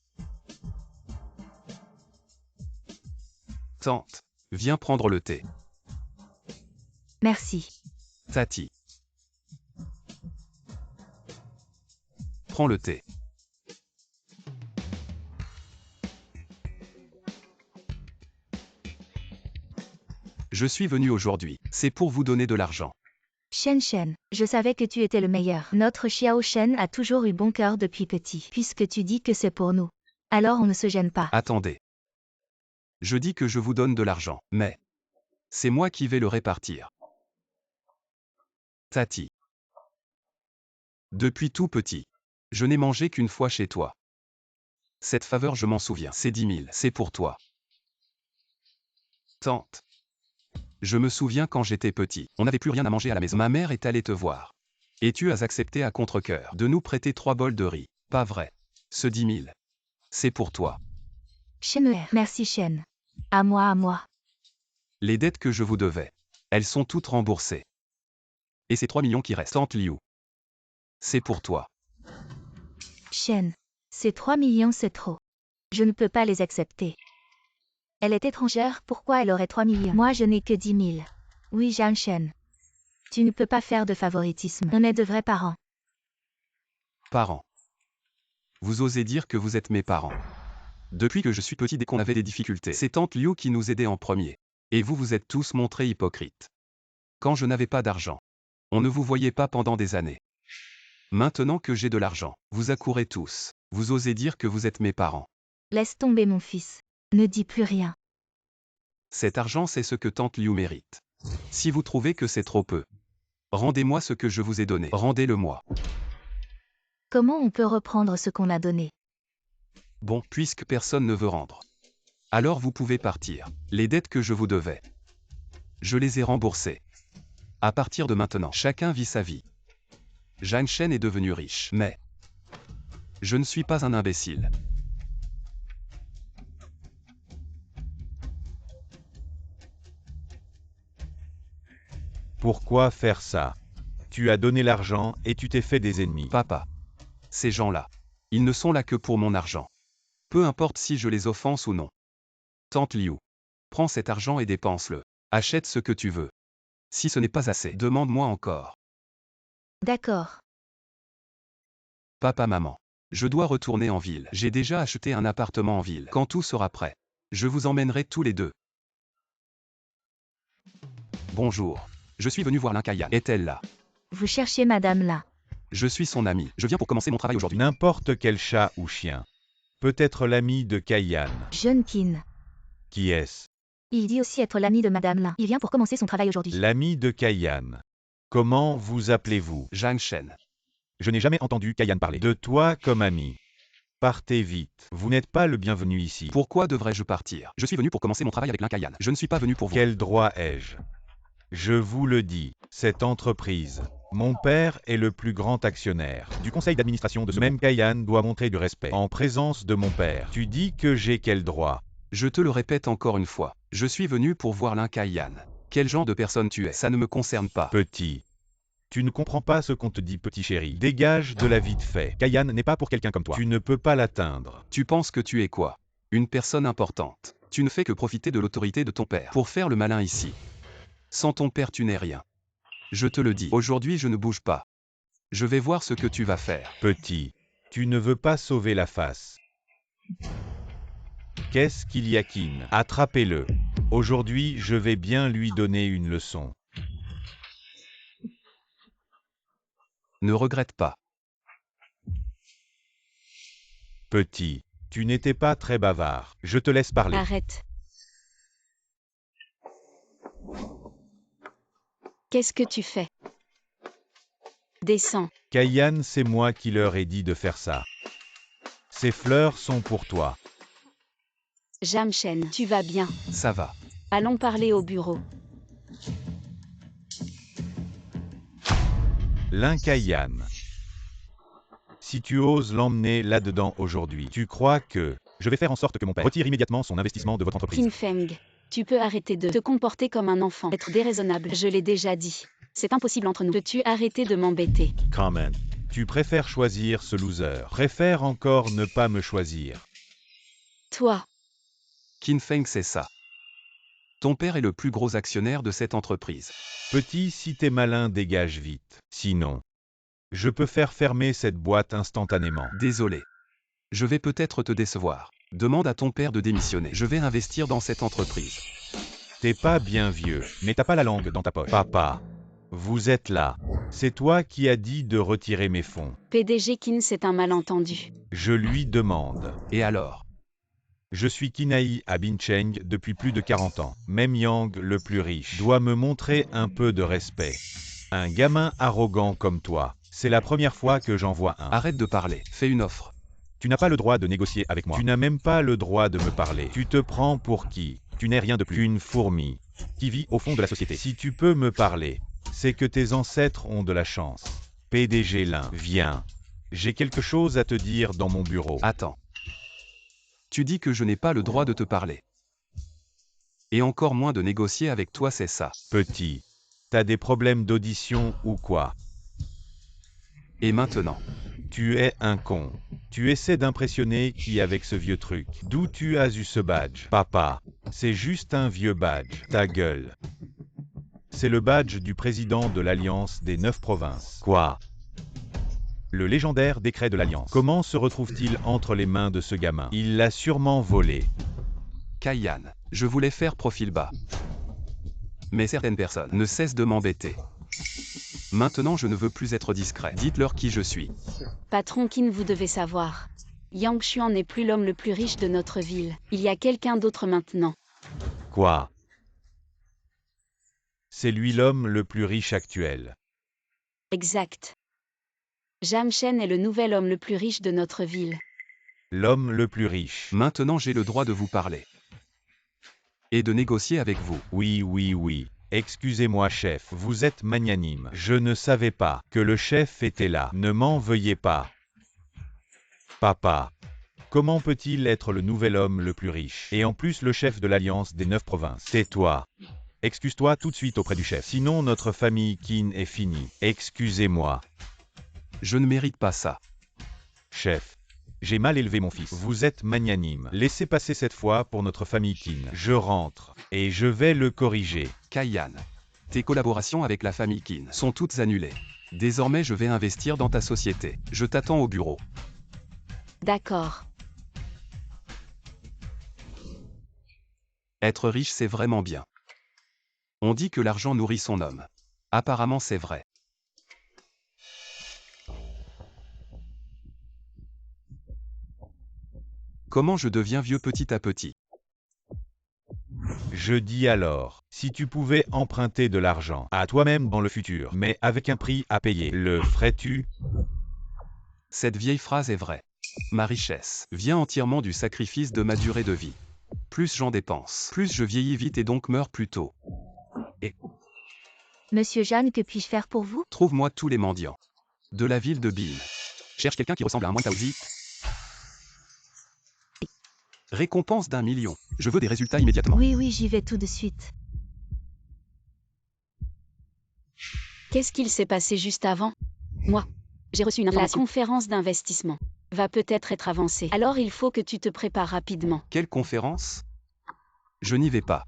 Tante, viens prendre le thé. Merci. Tati. Prends le thé. Je suis venu aujourd'hui, c'est pour vous donner de l'argent. Shen Shen, je savais que tu étais le meilleur. Notre Xiao Shen a toujours eu bon cœur depuis petit. Puisque tu dis que c'est pour nous, alors on ne se gêne pas. Attendez. Je dis que je vous donne de l'argent, mais c'est moi qui vais le répartir. Tati. Depuis tout petit. Je n'ai mangé qu'une fois chez toi. Cette faveur, je m'en souviens. C'est 10 000. C'est pour toi. Tante. Je me souviens quand j'étais petit. On n'avait plus rien à manger à la maison. Ma mère est allée te voir. Et tu as accepté à contre-cœur de nous prêter 3 bols de riz. Pas vrai. Ce 10 000. C'est pour toi. Shen. Merci Shen. À moi, à moi. Les dettes que je vous devais. Elles sont toutes remboursées. Et ces 3 millions qui restent. Tante Liu. C'est pour toi. Shen. Ces 3 millions, c'est trop. Je ne peux pas les accepter. Elle est étrangère, pourquoi elle aurait 3 millions? Moi, je n'ai que 10 000. Oui, Jean Shen. Tu ne peux pas faire de favoritisme. On est de vrais parents. Parents. Vous osez dire que vous êtes mes parents. Depuis que je suis petit, dès qu'on avait des difficultés, c'est tante Liu qui nous aidait en premier. Et vous vous êtes tous montrés hypocrites. Quand je n'avais pas d'argent, on ne vous voyait pas pendant des années. Maintenant que j'ai de l'argent, vous accourez tous. Vous osez dire que vous êtes mes parents. Laisse tomber mon fils. Ne dis plus rien. Cet argent, c'est ce que tante Liu mérite. Si vous trouvez que c'est trop peu, rendez-moi ce que je vous ai donné. Rendez-le-moi. Comment on peut reprendre ce qu'on a donné? Bon, puisque personne ne veut rendre. Alors vous pouvez partir. Les dettes que je vous devais, je les ai remboursées. À partir de maintenant, chacun vit sa vie. Jean Shen est devenu riche, mais je ne suis pas un imbécile. Pourquoi faire ça? Tu as donné l'argent et tu t'es fait des ennemis. Papa, ces gens-là, ils ne sont là que pour mon argent. Peu importe si je les offense ou non. Tante Liu, prends cet argent et dépense-le. Achète ce que tu veux. Si ce n'est pas assez, demande-moi encore. D'accord. Papa, maman, je dois retourner en ville. J'ai déjà acheté un appartement en ville. Quand tout sera prêt, je vous emmènerai tous les deux. Bonjour. Je suis venu voir Linkayan. Est-elle là? Vous cherchez madame là. Je suis son ami. Je viens pour commencer mon travail aujourd'hui. N'importe quel chat ou chien. Peut-être l'ami de Kaiyan. Jeune Qin. Qui est-ce? Il dit aussi être l'ami de madame là. Il vient pour commencer son travail aujourd'hui. L'ami de Kaiyan. Comment vous appelez-vous? Jean Shen. Je n'ai jamais entendu Kaiyan parler de toi comme ami. Partez vite. Vous n'êtes pas le bienvenu ici. Pourquoi devrais-je partir? Je suis venu pour commencer mon travail avec Linkayan. Je ne suis pas venu pour vous. Quel droit ai-je? Je vous le dis, cette entreprise. Mon père est le plus grand actionnaire du conseil d'administration de ce même Kaiyan doit montrer du respect en présence de mon père. Tu dis que j'ai quel droit? Je te le répète encore une fois. Je suis venu pour voir Linkayan. Quel genre de personne tu es? Ça ne me concerne pas. Petit. Tu ne comprends pas ce qu'on te dit, petit chéri. Dégage de la vite fait. Kaiyan n'est pas pour quelqu'un comme toi. Tu ne peux pas l'atteindre. Tu penses que tu es quoi? Une personne importante. Tu ne fais que profiter de l'autorité de ton père pour faire le malin ici. Sans ton père, tu n'es rien. Je te le dis. Aujourd'hui, je ne bouge pas. Je vais voir ce que tu vas faire. Petit. Tu ne veux pas sauver la face. Qu'est-ce qu'il y a, Qin? Attrapez-le. Aujourd'hui, je vais bien lui donner une leçon. Ne regrette pas. Petit. Tu n'étais pas très bavard. Je te laisse parler. Arrête. Qu'est-ce que tu fais? Descends. Kaiyan, c'est moi qui leur ai dit de faire ça. Ces fleurs sont pour toi. Jean Shen, tu vas bien? Ça va. Allons parler au bureau. Linkayan. Si tu oses l'emmener là-dedans aujourd'hui, tu crois que je vais faire en sorte que mon père retire immédiatement son investissement de votre entreprise? Qin Feng, tu peux arrêter de te comporter comme un enfant, être déraisonnable, je l'ai déjà dit. C'est impossible entre nous. Peux-tu arrêter de m'embêter? Comment? Tu préfères choisir ce loser. Préfère encore ne pas me choisir. Toi, Qin Feng, c'est ça. Ton père est le plus gros actionnaire de cette entreprise. Petit, si t'es malin, dégage vite. Sinon, je peux faire fermer cette boîte instantanément. Désolé. Je vais peut-être te décevoir. Demande à ton père de démissionner. Je vais investir dans cette entreprise. T'es pas bien vieux, mais t'as pas la langue dans ta poche. Papa, vous êtes là. C'est toi qui as dit de retirer mes fonds. PDG Qin, c'est un malentendu. Je lui demande. Et alors? Je suis Qinai à Bincheng depuis plus de 40 ans. Même Yang, le plus riche, doit me montrer un peu de respect. Un gamin arrogant comme toi, C'est la première fois que j'en vois un. Arrête de parler, fais une offre. Tu n'as pas le droit de négocier avec moi. Tu n'as même pas le droit de me parler. Tu te prends pour qui? Tu n'es rien de plus qu'une fourmi qui vit au fond de la société. Si tu peux me parler, c'est que tes ancêtres ont de la chance. PDG Lin, viens. J'ai quelque chose à te dire dans mon bureau. Attends. Tu dis que je n'ai pas le droit de te parler. Et encore moins de négocier avec toi, c'est ça. Petit, t'as des problèmes d'audition ou quoi? Et maintenant? Tu es un con. Tu essaies d'impressionner qui avec ce vieux truc? D'où tu as eu ce badge? Papa, c'est juste un vieux badge. Ta gueule. C'est le badge du président de l'Alliance des 9 provinces. Quoi? Le légendaire décret de l'Alliance. Comment se retrouve-t-il entre les mains de ce gamin? Il l'a sûrement volé. Kaiyan, je voulais faire profil bas. Mais certaines personnes ne cessent de m'embêter. Maintenant je ne veux plus être discret. Dites-leur qui je suis. Patron Qin, vous devez savoir. Yang Xuan n'est plus l'homme le plus riche de notre ville. Il y a quelqu'un d'autre maintenant. Quoi? C'est lui l'homme le plus riche actuel. Exact. Zhang Shen est le nouvel homme le plus riche de notre ville. L'homme le plus riche. Maintenant j'ai le droit de vous parler. Et de négocier avec vous. Oui. Excusez-moi chef, vous êtes magnanime. Je ne savais pas que le chef était là. Ne m'en veuillez pas. Papa, comment peut-il être le nouvel homme le plus riche? Et en plus le chef de l'Alliance des 9 provinces. Tais-toi. Excuse-toi tout de suite auprès du chef. Sinon notre famille Qin est finie. Excusez-moi. Je ne mérite pas ça. Chef, j'ai mal élevé mon fils. Vous êtes magnanime. Laissez passer cette fois pour notre famille Qin. Je rentre, et je vais le corriger. Kaiyan, tes collaborations avec la famille Qin sont toutes annulées. Désormais je vais investir dans ta société. Je t'attends au bureau. D'accord. Être riche c'est vraiment bien. On dit que l'argent nourrit son homme. Apparemment c'est vrai. Comment je deviens vieux petit à petit? Je dis alors, si tu pouvais emprunter de l'argent à toi-même dans le futur, mais avec un prix à payer, le ferais-tu? Cette vieille phrase est vraie. Ma richesse vient entièrement du sacrifice de ma durée de vie. Plus j'en dépense, plus je vieillis vite et donc meurs plus tôt. Monsieur Jeanne, que puis-je faire pour vous? Trouve-moi tous les mendiants de la ville de Bin. Cherche quelqu'un qui ressemble à un moine Taozi. Récompense d'1 million. Je veux des résultats immédiatement. Oui, j'y vais tout de suite. Qu'est-ce qu'il s'est passé juste avant? Moi, j'ai reçu une information. La conférence d'investissement va peut-être être avancée. Alors il faut que tu te prépares rapidement. Quelle conférence? Je n'y vais pas.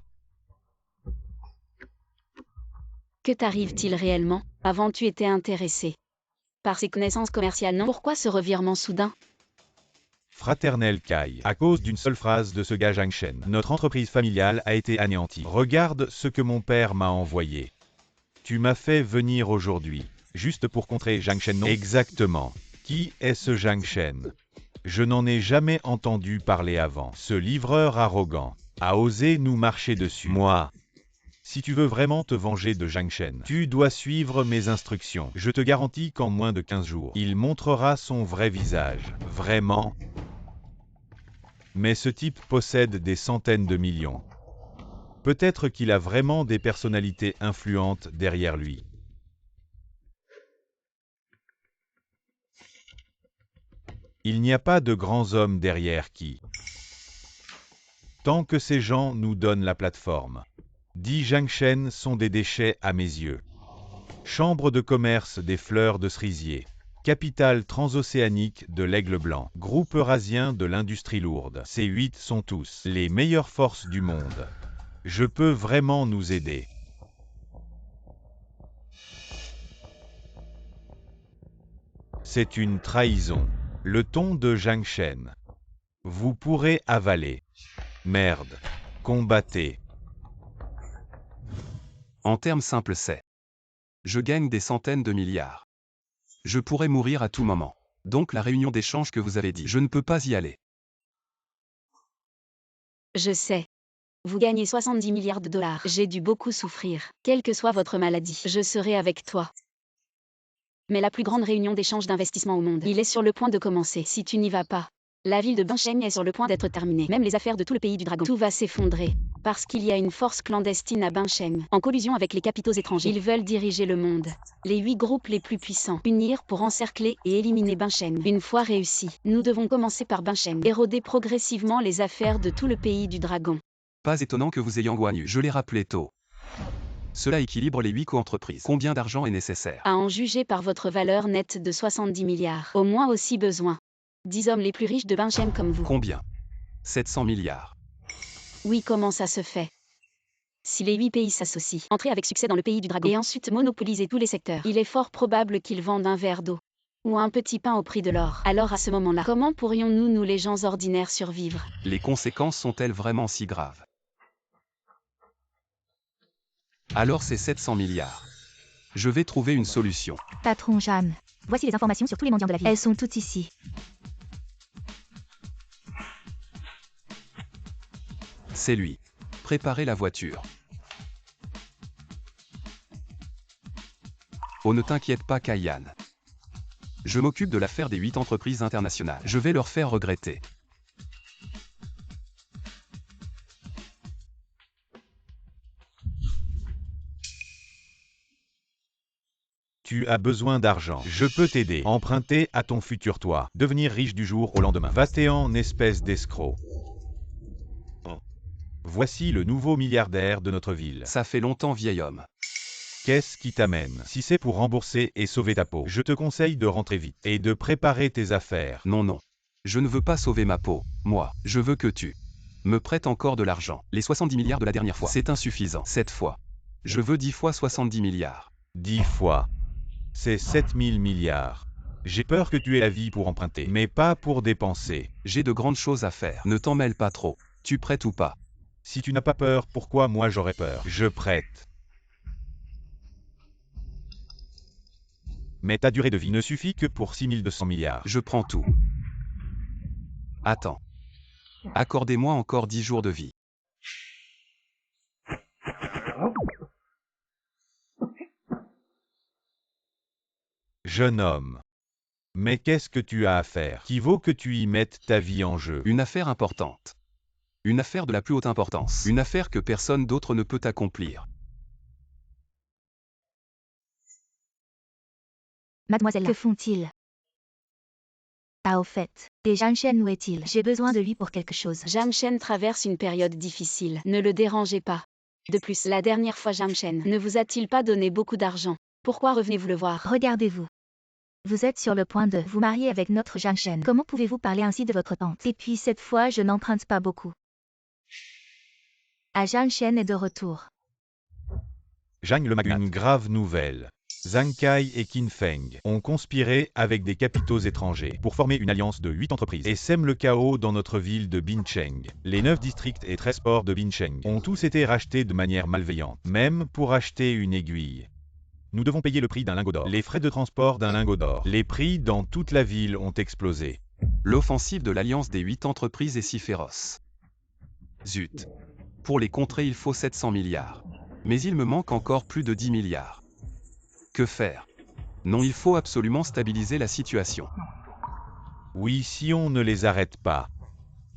Que t'arrive-t-il réellement? Avant tu étais intéressé par ses connaissances commerciales, non? Pourquoi ce revirement soudain? Fraternel Kai, à cause d'une seule phrase de ce gars Zhang Shen, notre entreprise familiale a été anéantie. Regarde ce que mon père m'a envoyé. Tu m'as fait venir aujourd'hui, juste pour contrer Zhang Shen, non? Exactement. Qui est ce Zhang Shen? Je n'en ai jamais entendu parler avant. Ce livreur arrogant a osé nous marcher dessus. Moi, si tu veux vraiment te venger de Zhang Shen, tu dois suivre mes instructions. Je te garantis qu'en moins de 15 jours, il montrera son vrai visage. Vraiment. Mais ce type possède des centaines de millions. Peut-être qu'il a vraiment des personnalités influentes derrière lui. Il n'y a pas de grands hommes derrière qui. Tant que ces gens nous donnent la plateforme. 10 Zhang Shen sont des déchets à mes yeux. Chambre de commerce des fleurs de cerisier. Capitale transocéanique de l'Aigle Blanc. Groupe eurasien de l'industrie lourde. Ces 8 sont tous les meilleures forces du monde. Je peux vraiment nous aider. C'est une trahison. Le ton de Zhang Shen. Vous pourrez avaler. Merde. Combattez. En termes simples c'est. Je gagne des centaines de milliards. Je pourrais mourir à tout moment. Donc la réunion d'échange que vous avez dit, je ne peux pas y aller. Je sais. Vous gagnez 70 milliards de dollars. J'ai dû beaucoup souffrir. Quelle que soit votre maladie, je serai avec toi. mais la plus grande réunion d'échange d'investissement au monde. Il est sur le point de commencer. Si tu n'y vas pas, la ville de Bincheng est sur le point d'être terminée. Même les affaires de tout le pays du dragon. Tout va s'effondrer. Parce qu'il y a une force clandestine à Bincheng, en collusion avec les capitaux étrangers. Ils veulent diriger le monde. Les 8 groupes les plus puissants, unir pour encercler et éliminer Bincheng. Une fois réussi, nous devons commencer par Bincheng, éroder progressivement les affaires de tout le pays du dragon. Pas étonnant que vous ayez Guan Yu. Je l'ai rappelé tôt. Cela équilibre les 8 co-entreprises. Combien d'argent est nécessaire? À en juger par votre valeur nette de 70 milliards. Au moins aussi besoin. 10 hommes les plus riches de Bincheng comme vous. Combien? 700 milliards. Oui, comment ça se fait? Si les 8 pays s'associent, entrer avec succès dans le pays du dragon et ensuite monopoliser tous les secteurs, il est fort probable qu'ils vendent un verre d'eau ou un petit pain au prix de l'or. Alors à ce moment-là, comment pourrions-nous, nous les gens ordinaires, survivre? Les conséquences sont-elles vraiment si graves? Alors c'est 700 milliards. Je vais trouver une solution. Patron Jeanne, voici les informations sur tous les mendiants de la ville. Elles sont toutes ici. C'est lui. Préparez la voiture. Oh, ne t'inquiète pas, Kaiyan. Je m'occupe de l'affaire des 8 entreprises internationales. Je vais leur faire regretter. Tu as besoin d'argent. Je peux t'aider. Emprunter à ton futur toi. Devenir riche du jour au lendemain. Va-t'en, espèce d'escroc. Voici le nouveau milliardaire de notre ville. Ça fait longtemps, vieil homme. Qu'est-ce qui t'amène? Si c'est pour rembourser et sauver ta peau, je te conseille de rentrer vite et de préparer tes affaires. Non, non. Je ne veux pas sauver ma peau. Moi, je veux que tu me prêtes encore de l'argent. Les 70 milliards de la dernière fois, c'est insuffisant. Cette fois, je veux 10 fois 70 milliards. 10 fois. C'est 7000 milliards. J'ai peur que tu aies la vie pour emprunter, mais pas pour dépenser. J'ai de grandes choses à faire. Ne t'en mêle pas trop. Tu prêtes ou pas? Si tu n'as pas peur, pourquoi moi j'aurais peur? Je prête. Mais ta durée de vie ne suffit que pour 6200 milliards. Je prends tout. Attends. Accordez-moi encore 10 jours de vie. Jeune homme. Mais qu'est-ce que tu as à faire qui vaut que tu y mettes ta vie en jeu? Une affaire importante. Une affaire de la plus haute importance. Une affaire que personne d'autre ne peut accomplir. Mademoiselle, que font-ils? Ah, au fait. Et Zhang Shen, où est-il? J'ai besoin de lui pour quelque chose. Zhang Shen traverse une période difficile. Ne le dérangez pas. De plus, la dernière fois Zhang Shen ne vous a-t-il pas donné beaucoup d'argent? Pourquoi revenez-vous le voir? Regardez-vous. Vous êtes sur le point de vous marier avec notre Zhang Shen. Comment pouvez-vous parler ainsi de votre tante? Et puis cette fois, je n'emprunte pas beaucoup. Ah, Zhang Shen est de retour. Zhang le magnate. Une grave nouvelle. Zhang Kai et Qin Feng ont conspiré avec des capitaux étrangers pour former une alliance de 8 entreprises et sèment le chaos dans notre ville de Bincheng. Les 9 districts et 13 ports de Bincheng ont tous été rachetés de manière malveillante, même pour acheter une aiguille. Nous devons payer le prix d'un lingot d'or, les frais de transport d'un lingot d'or. Les prix dans toute la ville ont explosé. L'offensive de l'alliance des 8 entreprises est si féroce. Zut. Pour les contrer, il faut 700 milliards. Mais il me manque encore plus de 10 milliards. Que faire? Non, il faut absolument stabiliser la situation. Oui, si on ne les arrête pas.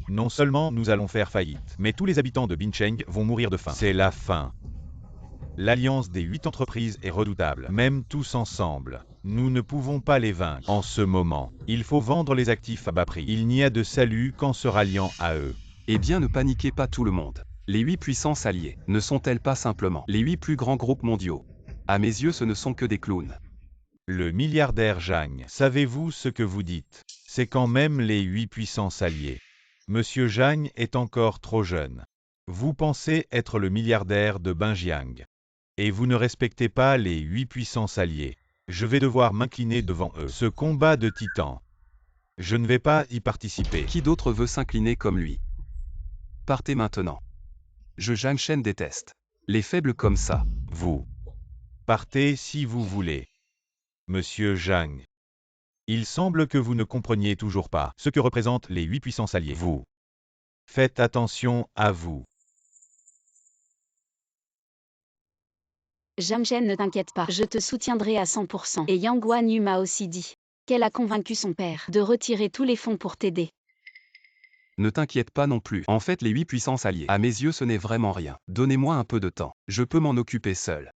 Non seulement nous allons faire faillite, mais tous les habitants de Bincheng vont mourir de faim. C'est la fin. L'alliance des 8 entreprises est redoutable, même tous ensemble. Nous ne pouvons pas les vaincre. En ce moment, il faut vendre les actifs à bas prix. Il n'y a de salut qu'en se ralliant à eux. Eh bien, ne paniquez pas tout le monde. Les 8 puissances alliées ne sont-elles pas simplement les 8 plus grands groupes mondiaux? À mes yeux, ce ne sont que des clowns. Le milliardaire Zhang, savez-vous ce que vous dites? C'est quand même les 8 puissances alliées. Monsieur Zhang est encore trop jeune. Vous pensez être le milliardaire de Binjiang. Et vous ne respectez pas les 8 puissances alliées. Je vais devoir m'incliner devant eux. Ce combat de titans. Je ne vais pas y participer. Qui d'autre veut s'incliner comme lui? Partez maintenant. Zhang Shen déteste les faibles comme ça. Vous. Partez si vous voulez. Monsieur Zhang. Il semble que vous ne compreniez toujours pas ce que représentent les 8 puissances alliées. Vous. Faites attention à vous. Zhang Shen, ne t'inquiète pas, je te soutiendrai à 100%. Et Yang Guanyu m'a aussi dit qu'elle a convaincu son père de retirer tous les fonds pour t'aider. Ne t'inquiète pas non plus. En fait, les 8 puissances alliées, à mes yeux, ce n'est vraiment rien. Donnez-moi un peu de temps. Je peux m'en occuper seul.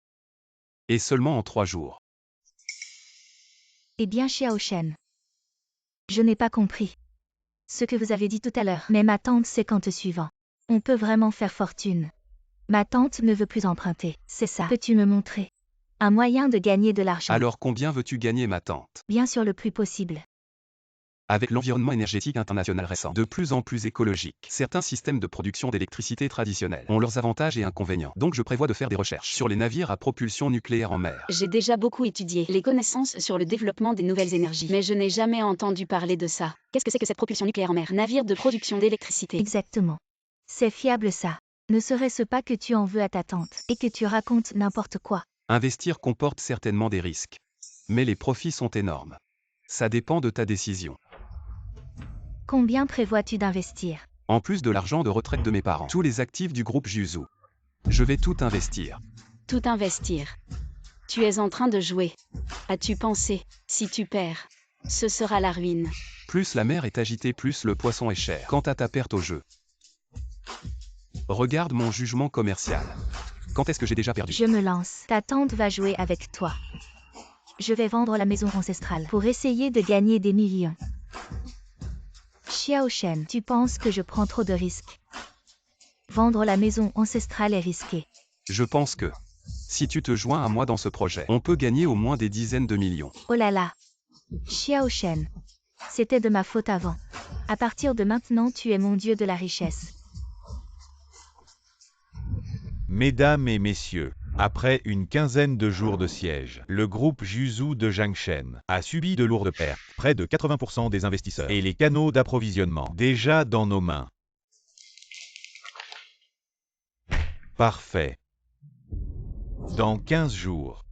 Et seulement en 3 jours. Eh bien, Xiao Shen. Je n'ai pas compris ce que vous avez dit tout à l'heure, mais ma tante sait qu'en te suivant, on peut vraiment faire fortune. Ma tante ne veut plus emprunter, c'est ça. Peux-tu me montrer un moyen de gagner de l'argent? Alors combien veux-tu gagner, ma tante? Bien sûr, le plus possible. Avec l'environnement énergétique international récent, de plus en plus écologique, certains systèmes de production d'électricité traditionnels ont leurs avantages et inconvénients. Donc je prévois de faire des recherches sur les navires à propulsion nucléaire en mer. J'ai déjà beaucoup étudié les connaissances sur le développement des nouvelles énergies, mais je n'ai jamais entendu parler de ça. Qu'est-ce que c'est que cette propulsion nucléaire en mer? Navire de production d'électricité. Exactement. C'est fiable ça. Ne serait-ce pas que tu en veux à ta tante et que tu racontes n'importe quoi? Investir comporte certainement des risques. Mais les profits sont énormes. Ça dépend de ta décision. Combien prévois-tu d'investir? En plus de l'argent de retraite de mes parents, tous les actifs du groupe Juzu. Je vais tout investir. Tout investir. Tu es en train de jouer. As-tu pensé, si tu perds, ce sera la ruine. Plus la mer est agitée, plus le poisson est cher. Quant à ta perte au jeu, regarde mon jugement commercial. Quand est-ce que j'ai déjà perdu? Je me lance. Ta tante va jouer avec toi. Je vais vendre la maison ancestrale pour essayer de gagner des millions. Xiao Shen, tu penses que je prends trop de risques? Vendre la maison ancestrale est risqué. Je pense que, si tu te joins à moi dans ce projet, on peut gagner au moins des dizaines de millions. Oh là là. Xiao Shen. C'était de ma faute avant. À partir de maintenant, tu es mon dieu de la richesse. Mesdames et messieurs, après une quinzaine de jours de siège, le groupe Juzu de Zhang Shen a subi de lourdes pertes, près de 80% des investisseurs et les canaux d'approvisionnement déjà dans nos mains. Parfait. Dans 15 jours,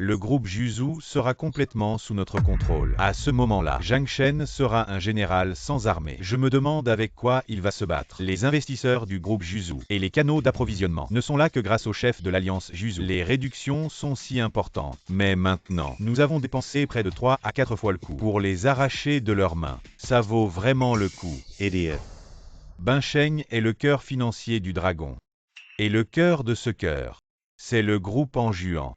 le groupe Juzu sera complètement sous notre contrôle. À ce moment-là, Zhang Shen sera un général sans armée. Je me demande avec quoi il va se battre. Les investisseurs du groupe Juzu et les canaux d'approvisionnement ne sont là que grâce au chef de l'alliance Juzu. Les réductions sont si importantes. Mais maintenant, nous avons dépensé près de 3 à 4 fois le coût pour les arracher de leurs mains. Ça vaut vraiment le coup. Idiot. Binsheng est le cœur financier du dragon. Et le cœur de ce cœur, c'est le groupe Anjuan.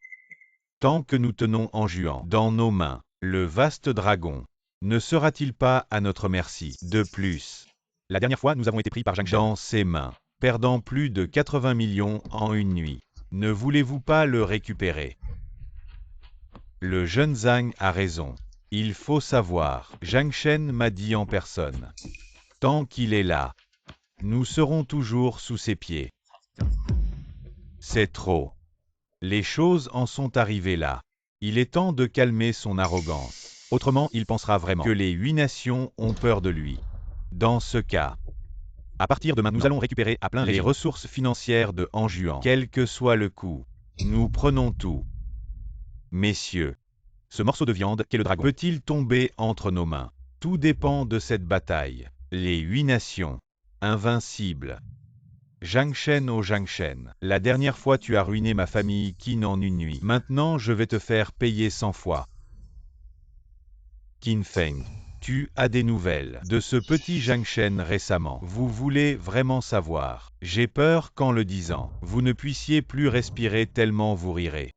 Tant que nous tenons Anjuan dans nos mains, le vaste dragon ne sera-t-il pas à notre merci? De plus, la dernière fois, nous avons été pris par Zhang Shen dans ses mains, perdant plus de 80 millions en une nuit. Ne voulez-vous pas le récupérer? Le jeune Zhang a raison. Il faut savoir, Zhang Shen m'a dit en personne. Tant qu'il est là, nous serons toujours sous ses pieds. C'est trop. Les choses en sont arrivées là. Il est temps de calmer son arrogance. Autrement, il pensera vraiment que les 8 nations ont peur de lui. Dans ce cas, à partir de maintenant, nous allons récupérer à plein les ressources financières de Anjuan. Quel que soit le coût, nous prenons tout. Messieurs, ce morceau de viande qu'est le dragon peut-il tomber entre nos mains? Tout dépend de cette bataille. Les 8 nations, invincibles. Zhang Shen, oh Zhang Shen, la dernière fois tu as ruiné ma famille Qin en une nuit. Maintenant je vais te faire payer 100 fois. Qin Feng, tu as des nouvelles de ce petit Zhang Shen récemment. Vous voulez vraiment savoir? J'ai peur qu'en le disant, vous ne puissiez plus respirer tellement vous rirez.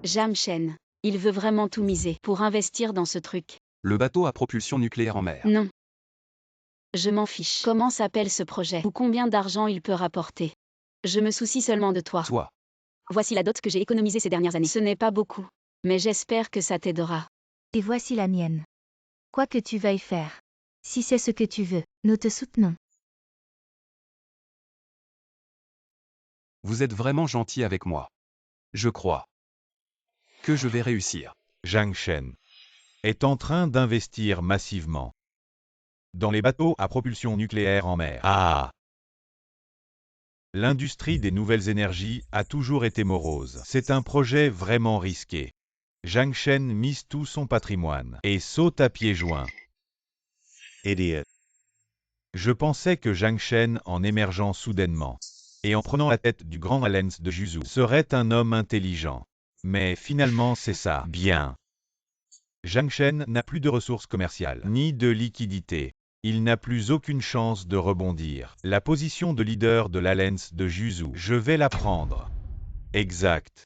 Zhang Shen, il veut vraiment tout miser pour investir dans ce truc. Le bateau à propulsion nucléaire en mer. Non. Je m'en fiche. Comment s'appelle ce projet? Ou combien d'argent il peut rapporter? Je me soucie seulement de toi. Toi, Voici la dot que j'ai économisée ces dernières années. Ce n'est pas beaucoup. Mais j'espère que ça t'aidera. Et voici la mienne. Quoi que tu veuilles faire. Si c'est ce que tu veux, nous te soutenons. vous êtes vraiment gentil avec moi. Je crois que je vais réussir. Zhang Shen est en train d'investir massivement dans les bateaux à propulsion nucléaire en mer. Ah! L'industrie des nouvelles énergies a toujours été morose. C'est un projet vraiment risqué. Zhang Shen mise tout son patrimoine et saute à pieds joints. Idiot. Je pensais que Zhang Shen, en émergeant soudainement et en prenant la tête du grand Allens de Juzu, serait un homme intelligent. Mais finalement c'est ça. Bien. Zhang Shen n'a plus de ressources commerciales, ni de liquidités. Il n'a plus aucune chance de rebondir. La position de leader de l'Allens de Juzu, je vais la prendre. Exact.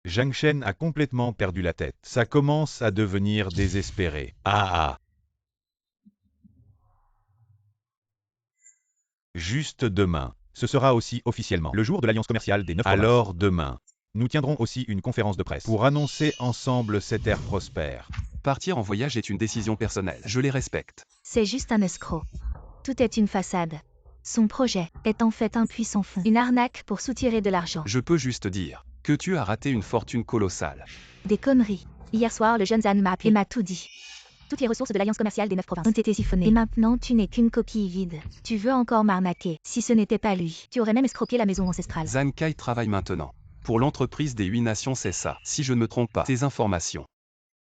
Zhang Shen a complètement perdu la tête. Ça commence à devenir désespéré. Ah. Juste demain. Ce sera aussi officiellement le jour de l'Alliance commerciale des 9 provinces. Alors demain, nous tiendrons aussi une conférence de presse pour annoncer ensemble cette ère prospère. Partir en voyage est une décision personnelle. Je les respecte. C'est juste un escroc. Tout est une façade. Son projet est en fait un puissant fond. Une arnaque pour soutirer de l'argent. Je peux juste dire que tu as raté une fortune colossale. Des conneries. Hier soir, le jeune Zan m'a appelé et m'a tout dit. Toutes les ressources de l'Alliance commerciale des 9 provinces ont été siphonnées. Et maintenant, tu n'es qu'une coquille vide. Tu veux encore m'arnaquer. Si ce n'était pas lui, tu aurais même escroqué la maison ancestrale. Zhang Kai travaille maintenant. Pour l'entreprise des 8 nations, c'est ça. Si je ne me trompe pas, tes informations.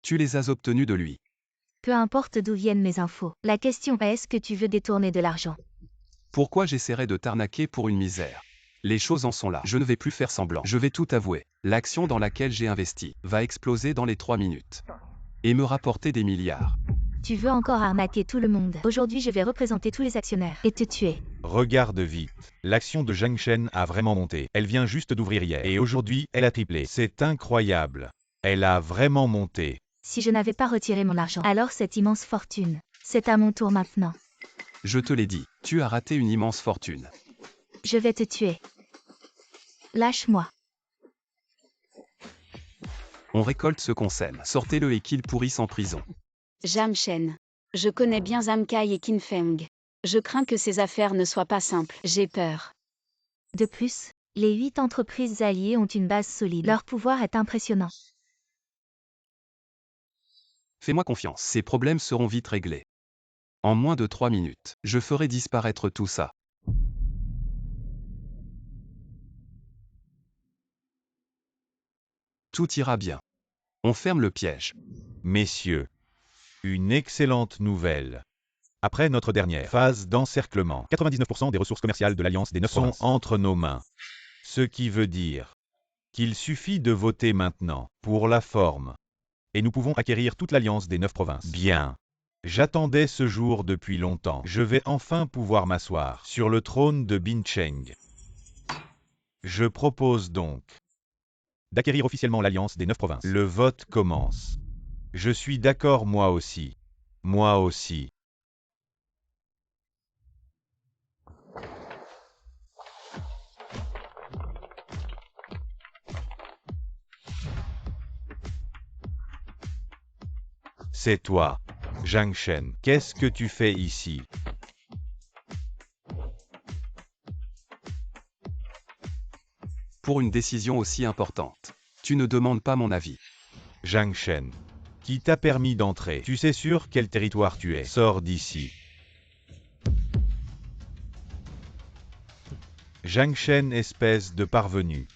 Tu les as obtenues de lui. Peu importe d'où viennent mes infos. La question est, est-ce que tu veux détourner de l'argent? Pourquoi j'essaierais de t'arnaquer pour une misère? Les choses en sont là. Je ne vais plus faire semblant. Je vais tout avouer. L'action dans laquelle j'ai investi va exploser dans les 3 minutes. Et me rapporter des milliards. Tu veux encore arnaquer tout le monde. Aujourd'hui, je vais représenter tous les actionnaires et te tuer. Regarde vite. L'action de Zhang Shen a vraiment monté. Elle vient juste d'ouvrir hier. Et aujourd'hui, elle a triplé. C'est incroyable. Elle a vraiment monté. Si je n'avais pas retiré mon argent, alors cette immense fortune, c'est à mon tour maintenant. Je te l'ai dit, tu as raté une immense fortune. Je vais te tuer. Lâche-moi. On récolte ce qu'on sème. Sortez-le et qu'il pourrisse en prison. Zhang Shen. Je connais bien Zhang Kai et Qin Feng. Je crains que ces affaires ne soient pas simples. J'ai peur. De plus, les 8 entreprises alliées ont une base solide. Leur pouvoir est impressionnant. Fais-moi confiance, ces problèmes seront vite réglés. En moins de 3 minutes, je ferai disparaître tout ça. Tout ira bien. On ferme le piège. Messieurs, une excellente nouvelle. Après notre dernière phase d'encerclement, 99% des ressources commerciales de l'Alliance des 9 sont entre nos mains. Ce qui veut dire qu'il suffit de voter maintenant, pour la forme. Et nous pouvons acquérir toute l'Alliance des 9 provinces. Bien. J'attendais ce jour depuis longtemps. Je vais enfin pouvoir m'asseoir sur le trône de Bincheng. Je propose donc d'acquérir officiellement l'Alliance des 9 provinces. Le vote commence. Je suis d'accord moi aussi. Moi aussi. C'est toi, Zhang Shen. Qu'est-ce que tu fais ici? Pour une décision aussi importante, tu ne demandes pas mon avis. Zhang Shen. Qui t'a permis d'entrer? Tu sais sur quel territoire tu es? Sors d'ici. Zhang Shen, espèce de parvenu.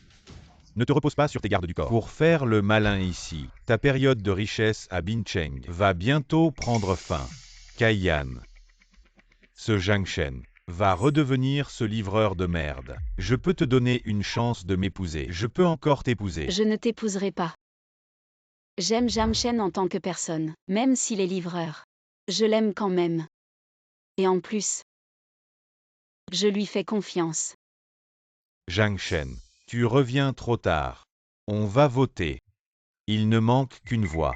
Ne te repose pas sur tes gardes du corps. Pour faire le malin ici, ta période de richesse à Bincheng va bientôt prendre fin. Kaiyan. Ce Zhang Shen va redevenir ce livreur de merde. Je peux te donner une chance de m'épouser. Je peux encore t'épouser. Je ne t'épouserai pas. J'aime Zhang Shen en tant que personne, même s'il est livreur. Je l'aime quand même. Et en plus, je lui fais confiance. Zhang Shen, tu reviens trop tard. On va voter. Il ne manque qu'une voix.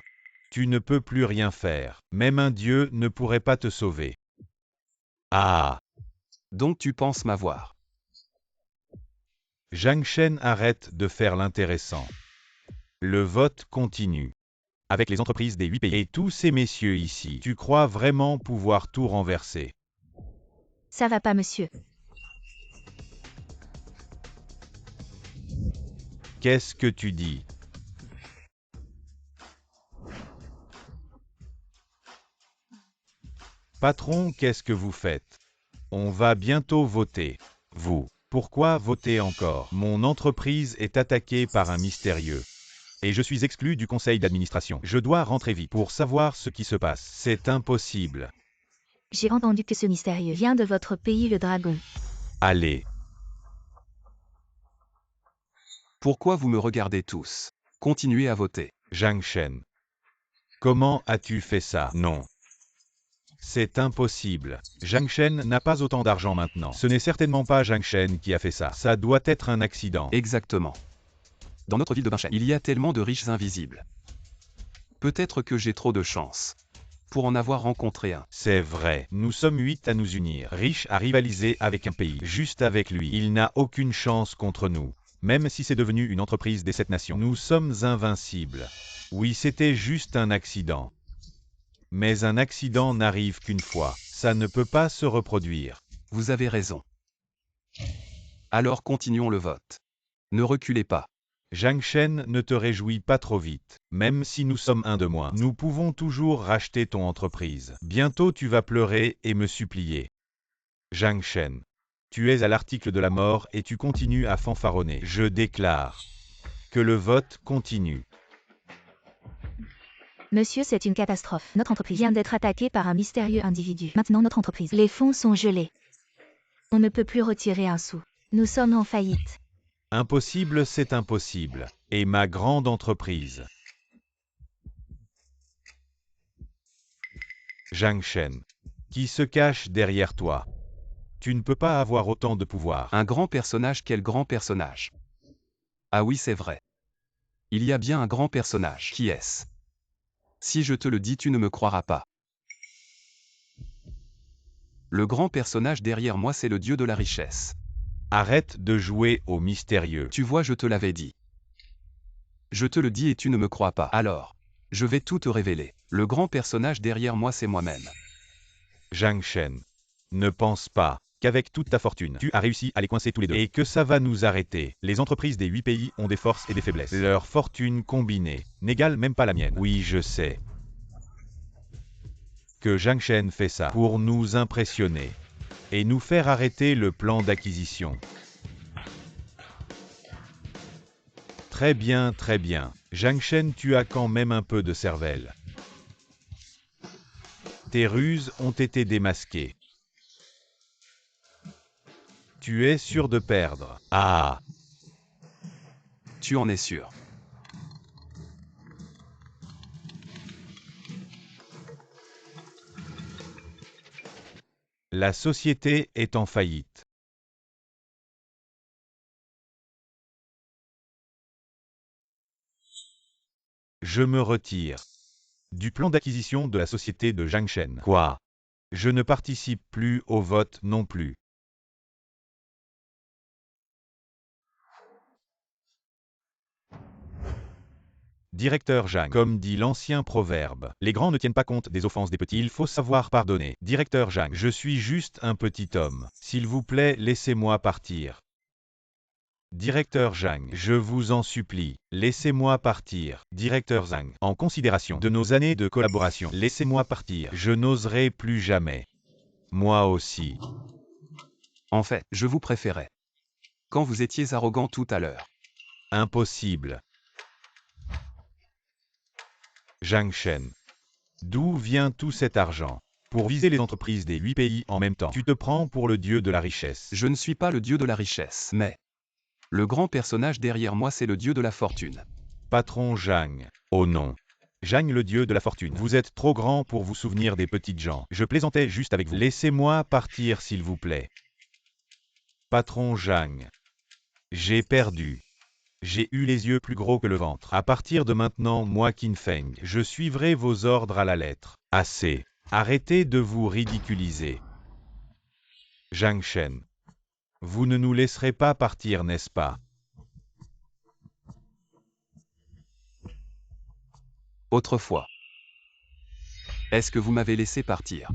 Tu ne peux plus rien faire. Même un dieu ne pourrait pas te sauver. Ah! Donc tu penses m'avoir. Zhang Shen, arrête de faire l'intéressant. Le vote continue. Avec les entreprises des 8 pays et tous ces messieurs ici, tu crois vraiment pouvoir tout renverser? Ça va pas, monsieur. Qu'est-ce que tu dis? Patron, qu'est-ce que vous faites? On va bientôt voter. Vous, pourquoi voter encore? Mon entreprise est attaquée par un mystérieux. Et je suis exclu du conseil d'administration. Je dois rentrer vite pour savoir ce qui se passe. C'est impossible. J'ai entendu que ce mystérieux vient de votre pays, le dragon. Allez. Pourquoi vous me regardez tous? Continuez à voter. Zhang Shen. Comment as-tu fait ça? Non. C'est impossible. Zhang Shen n'a pas autant d'argent maintenant. Ce n'est certainement pas Zhang Shen qui a fait ça. Ça doit être un accident. Exactement. Dans notre ville de Binchen, il y a tellement de riches invisibles. Peut-être que j'ai trop de chance pour en avoir rencontré un. C'est vrai. Nous sommes 8 à nous unir. Riche à rivaliser avec un pays. Juste avec lui. Il n'a aucune chance contre nous. Même si c'est devenu une entreprise des 7 nations. Nous sommes invincibles. Oui, c'était juste un accident. Mais un accident n'arrive qu'une fois. Ça ne peut pas se reproduire. Vous avez raison. Alors continuons le vote. Ne reculez pas. Zhang Shen, ne te réjouis pas trop vite. Même si nous sommes un de moins, nous pouvons toujours racheter ton entreprise. Bientôt tu vas pleurer et me supplier. Zhang Shen. Tu es à l'article de la mort et tu continues à fanfaronner. Je déclare que le vote continue. Monsieur, c'est une catastrophe. Notre entreprise vient d'être attaquée par un mystérieux individu. Maintenant, notre entreprise. Les fonds sont gelés. On ne peut plus retirer un sou. Nous sommes en faillite. Impossible, c'est impossible. Et ma grande entreprise. Zhang Shen. Qui se cache derrière toi? Tu ne peux pas avoir autant de pouvoir. Un grand personnage, quel grand personnage? Ah oui, c'est vrai. Il y a bien un grand personnage. Qui est-ce? Si je te le dis, tu ne me croiras pas. Le grand personnage derrière moi, c'est le dieu de la richesse. Arrête de jouer au mystérieux. Tu vois, je te l'avais dit. Je te le dis et tu ne me crois pas. Alors, je vais tout te révéler. Le grand personnage derrière moi, c'est moi-même. Zhang Shen. Ne pense pas qu'avec toute ta fortune, tu as réussi à les coincer tous les deux. Et que ça va nous arrêter. Les entreprises des 8 pays ont des forces et des faiblesses. Leur fortune combinée n'égale même pas la mienne. Oui, je sais que Zhang Shen fait ça pour nous impressionner et nous faire arrêter le plan d'acquisition. Très bien, très bien. Zhang Shen, tu as quand même un peu de cervelle. Tes ruses ont été démasquées. Tu es sûr de perdre. Ah! Tu en es sûr. La société est en faillite. Je me retire du plan d'acquisition de la société de Zhang Shen. Quoi? Je ne participe plus au vote non plus. Directeur Zhang, comme dit l'ancien proverbe, les grands ne tiennent pas compte des offenses des petits, il faut savoir pardonner. Directeur Zhang, je suis juste un petit homme. S'il vous plaît, laissez-moi partir. Directeur Zhang, je vous en supplie, laissez-moi partir. Directeur Zhang, en considération de nos années de collaboration, laissez-moi partir. Je n'oserai plus jamais. Moi aussi. En fait, je vous préférais. Quand vous étiez arrogant tout à l'heure. Impossible. Zhang Shen. D'où vient tout cet argent? Pour viser les entreprises des 8 pays en même temps. Tu te prends pour le dieu de la richesse. Je ne suis pas le dieu de la richesse, mais le grand personnage derrière moi, c'est le dieu de la fortune. Patron Zhang. Oh non. Zhang, le dieu de la fortune. Vous êtes trop grand pour vous souvenir des petites gens. Je plaisantais juste avec vous. Laissez-moi partir s'il vous plaît. Patron Zhang. J'ai perdu. J'ai eu les yeux plus gros que le ventre. À partir de maintenant, moi Qin Feng, je suivrai vos ordres à la lettre. Assez. Arrêtez de vous ridiculiser. Zhang Shen. Vous ne nous laisserez pas partir, n'est-ce pas? Autrefois. Est-ce que vous m'avez laissé partir?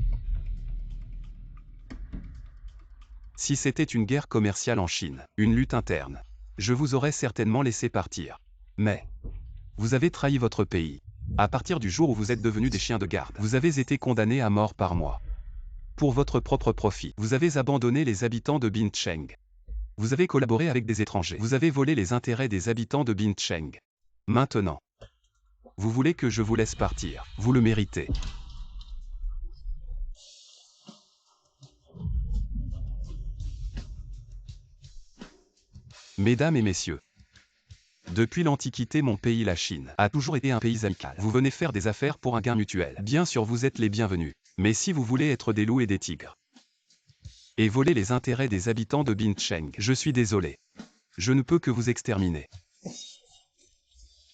Si c'était une guerre commerciale en Chine, une lutte interne, je vous aurais certainement laissé partir. Mais vous avez trahi votre pays. À partir du jour où vous êtes devenus des chiens de garde, vous avez été condamnés à mort par moi. Pour votre propre profit, vous avez abandonné les habitants de Bincheng. Vous avez collaboré avec des étrangers. Vous avez volé les intérêts des habitants de Bincheng. Maintenant, vous voulez que je vous laisse partir. Vous le méritez. Mesdames et messieurs, Depuis l'Antiquité, mon pays, la Chine, a toujours été un pays amical. Vous venez faire des affaires pour un gain mutuel. Bien sûr, vous êtes les bienvenus. Mais si vous voulez être des loups et des tigres, et voler les intérêts des habitants de Bincheng, je suis désolé. Je ne peux que vous exterminer.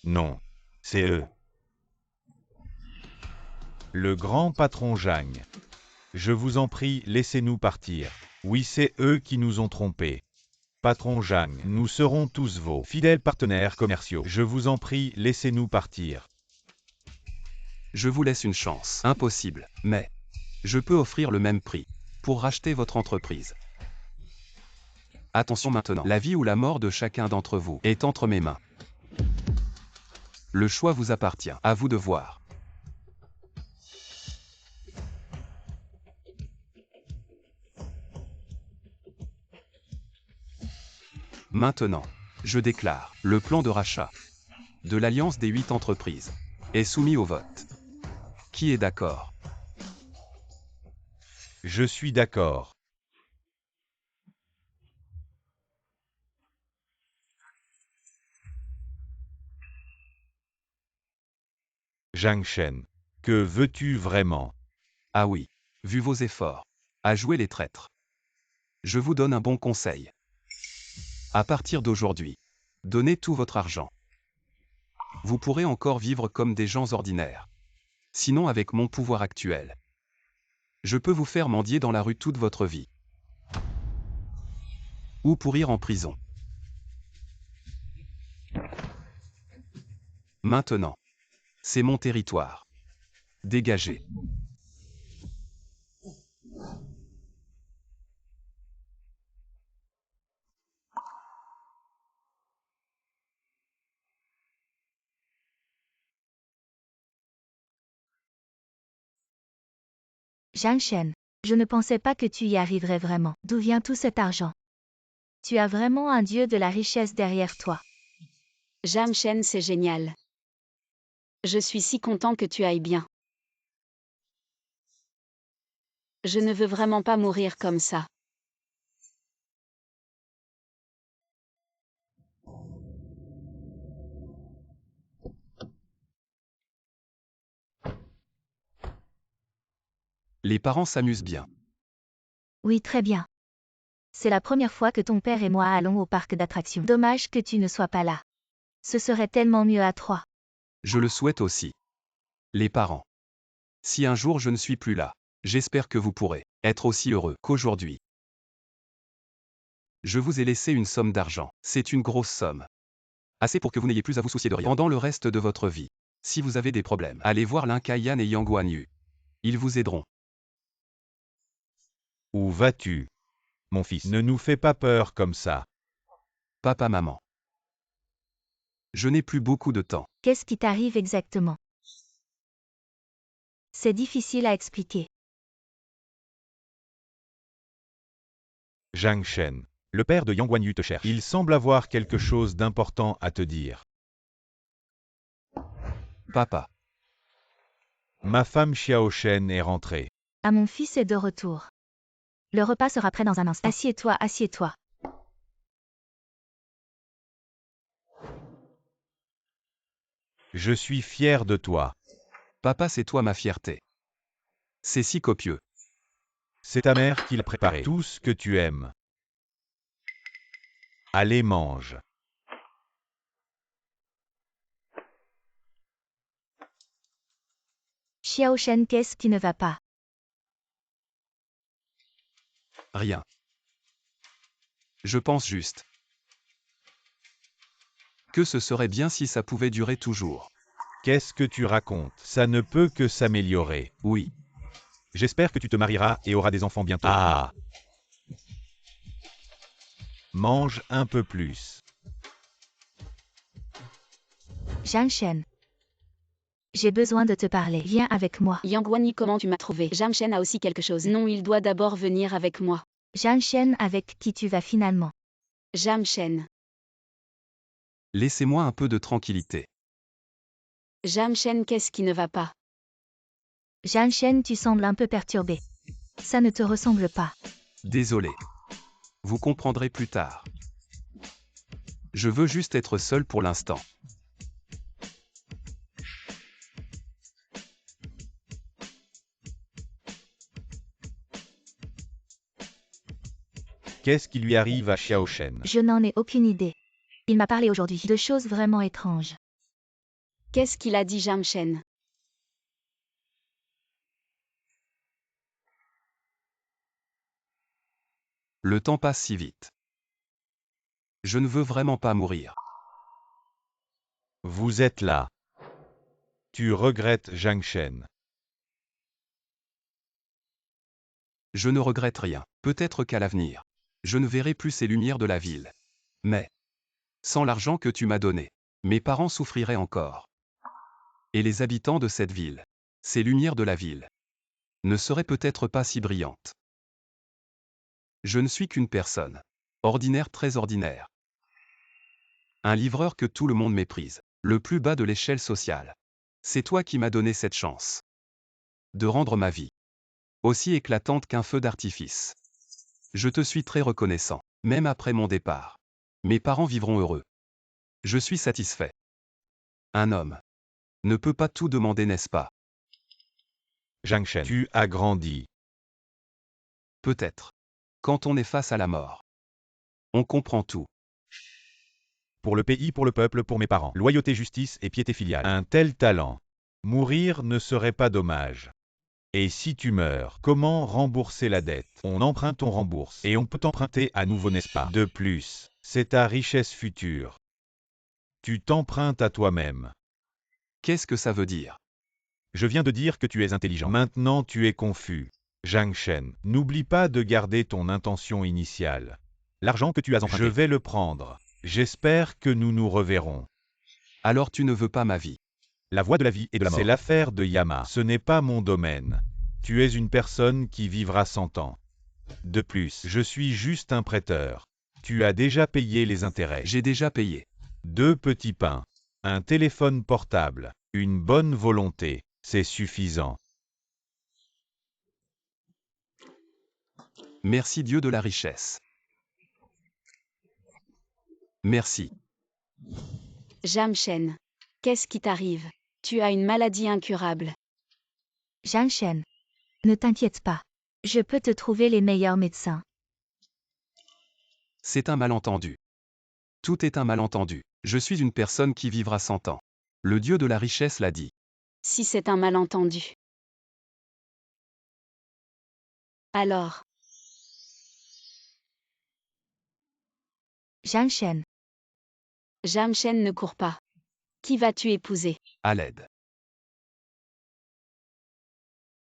Non. C'est eux. Le grand patron Zhang. Je vous en prie, laissez-nous partir. Oui, c'est eux qui nous ont trompés. Patron Zhang, nous serons tous vos fidèles partenaires commerciaux. Je vous en prie, laissez-nous partir. Je vous laisse une chance. Impossible. Mais je peux offrir le même prix pour racheter votre entreprise. Attention maintenant. La vie ou la mort de chacun d'entre vous est entre mes mains. Le choix vous appartient. À vous de voir. Maintenant, je déclare, le plan de rachat de l'Alliance des 8 entreprises est soumis au vote. Qui est d'accord? Je suis d'accord. Zhang Shen. Que veux-tu vraiment? Ah oui, vu vos efforts à jouer les traîtres, je vous donne un bon conseil. À partir d'aujourd'hui, donnez tout votre argent. Vous pourrez encore vivre comme des gens ordinaires. Sinon, avec mon pouvoir actuel, je peux vous faire mendier dans la rue toute votre vie. Ou pourrir en prison. Maintenant, c'est mon territoire. Dégagez. Zhang Shen, je ne pensais pas que tu y arriverais vraiment. D'où vient tout cet argent? Tu as vraiment un dieu de la richesse derrière toi. Zhang Shen, c'est génial. Je suis si content que tu ailles bien. Je ne veux vraiment pas mourir comme ça. Les parents s'amusent bien. Oui, très bien. C'est la première fois que ton père et moi allons au parc d'attractions. Dommage que tu ne sois pas là. Ce serait tellement mieux à trois. Je le souhaite aussi. Les parents. Si un jour je ne suis plus là, j'espère que vous pourrez être aussi heureux qu'aujourd'hui. Je vous ai laissé une somme d'argent. C'est une grosse somme. Assez pour que vous n'ayez plus à vous soucier de rien pendant le reste de votre vie. Si vous avez des problèmes, allez voir Lin Kaiyan et Yang Guanyu. Ils vous aideront. Où vas-tu? Mon fils, ne nous fais pas peur comme ça. Papa, maman. Je n'ai plus beaucoup de temps. Qu'est-ce qui t'arrive exactement? C'est difficile à expliquer. Zhang Shen. Le père de Yang Guanyu te cherche. Il semble avoir quelque chose d'important à te dire. Papa. Ma femme Xiao Shen est rentrée. Ah, mon fils est de retour. Le repas sera prêt dans un instant. Assieds-toi, assieds-toi. Je suis fier de toi. Papa, c'est toi ma fierté. C'est si copieux. C'est ta mère qui l'a préparé. Tout ce que tu aimes. Allez, mange. Xiao Shen, qu'est-ce qui ne va pas? Rien. Je pense juste que ce serait bien si ça pouvait durer toujours. Qu'est-ce que tu racontes? Ça ne peut que s'améliorer. Oui. J'espère que tu te marieras et auras des enfants bientôt. Ah! Mange un peu plus. Zhang Shen. J'ai besoin de te parler. Viens avec moi. Yang Guanyu, comment tu m'as trouvé? Zhang Shen a aussi quelque chose. Non, il doit d'abord venir avec moi. Zhang Shen, avec qui tu vas finalement? Zhang Shen. Laissez-moi un peu de tranquillité. Zhang Shen, qu'est-ce qui ne va pas? Zhang Shen, tu sembles un peu perturbé. Ça ne te ressemble pas. Désolé. Vous comprendrez plus tard. Je veux juste être seul pour l'instant. Qu'est-ce qui lui arrive à Xiao Shen? Je n'en ai aucune idée. Il m'a parlé aujourd'hui de choses vraiment étranges. Qu'est-ce qu'il a dit Zhang Shen? Le temps passe si vite. Je ne veux vraiment pas mourir. Vous êtes là. Tu regrettes Zhang Shen. Je ne regrette rien. Peut-être qu'à l'avenir, je ne verrai plus ces lumières de la ville. Mais, sans l'argent que tu m'as donné, mes parents souffriraient encore. Et les habitants de cette ville, ces lumières de la ville, ne seraient peut-être pas si brillantes. Je ne suis qu'une personne. Ordinaire, très ordinaire. Un livreur que tout le monde méprise. Le plus bas de l'échelle sociale. C'est toi qui m'as donné cette chance. De rendre ma vie aussi éclatante qu'un feu d'artifice. Je te suis très reconnaissant. Même après mon départ, mes parents vivront heureux. Je suis satisfait. Un homme ne peut pas tout demander, n'est-ce pas? Zhang Shen, tu as grandi. Peut-être. Quand on est face à la mort, on comprend tout. Pour le pays, pour le peuple, pour mes parents. Loyauté, justice et piété filiale. Un tel talent. Mourir ne serait pas dommage. Et si tu meurs, comment rembourser la dette? On emprunte, on rembourse. Et on peut emprunter à nouveau, n'est-ce pas? De plus, c'est ta richesse future. Tu t'empruntes à toi-même. Qu'est-ce que ça veut dire? Je viens de dire que tu es intelligent. Maintenant tu es confus. Zhang Shen, n'oublie pas de garder ton intention initiale. L'argent que tu as emprunté. Je vais le prendre. J'espère que nous nous reverrons. Alors tu ne veux pas ma vie. La voie de la vie et de la mort. C'est l'affaire de Yama. Ce n'est pas mon domaine. Tu es une personne qui vivra 100 ans. De plus, je suis juste un prêteur. Tu as déjà payé les intérêts. J'ai déjà payé. 2 petits pains, un téléphone portable, une bonne volonté, c'est suffisant. Merci Dieu de la richesse. Merci. Zhang Shen. Qu'est-ce qui t'arrive? Tu as une maladie incurable. Zhang Shen. Ne t'inquiète pas. Je peux te trouver les meilleurs médecins. C'est un malentendu. Tout est un malentendu. Je suis une personne qui vivra 100 ans. Le Dieu de la richesse l'a dit. Si c'est un malentendu. Alors, Zhang Shen. Zhang Shen ne court pas. Qui vas-tu épouser? À l'aide.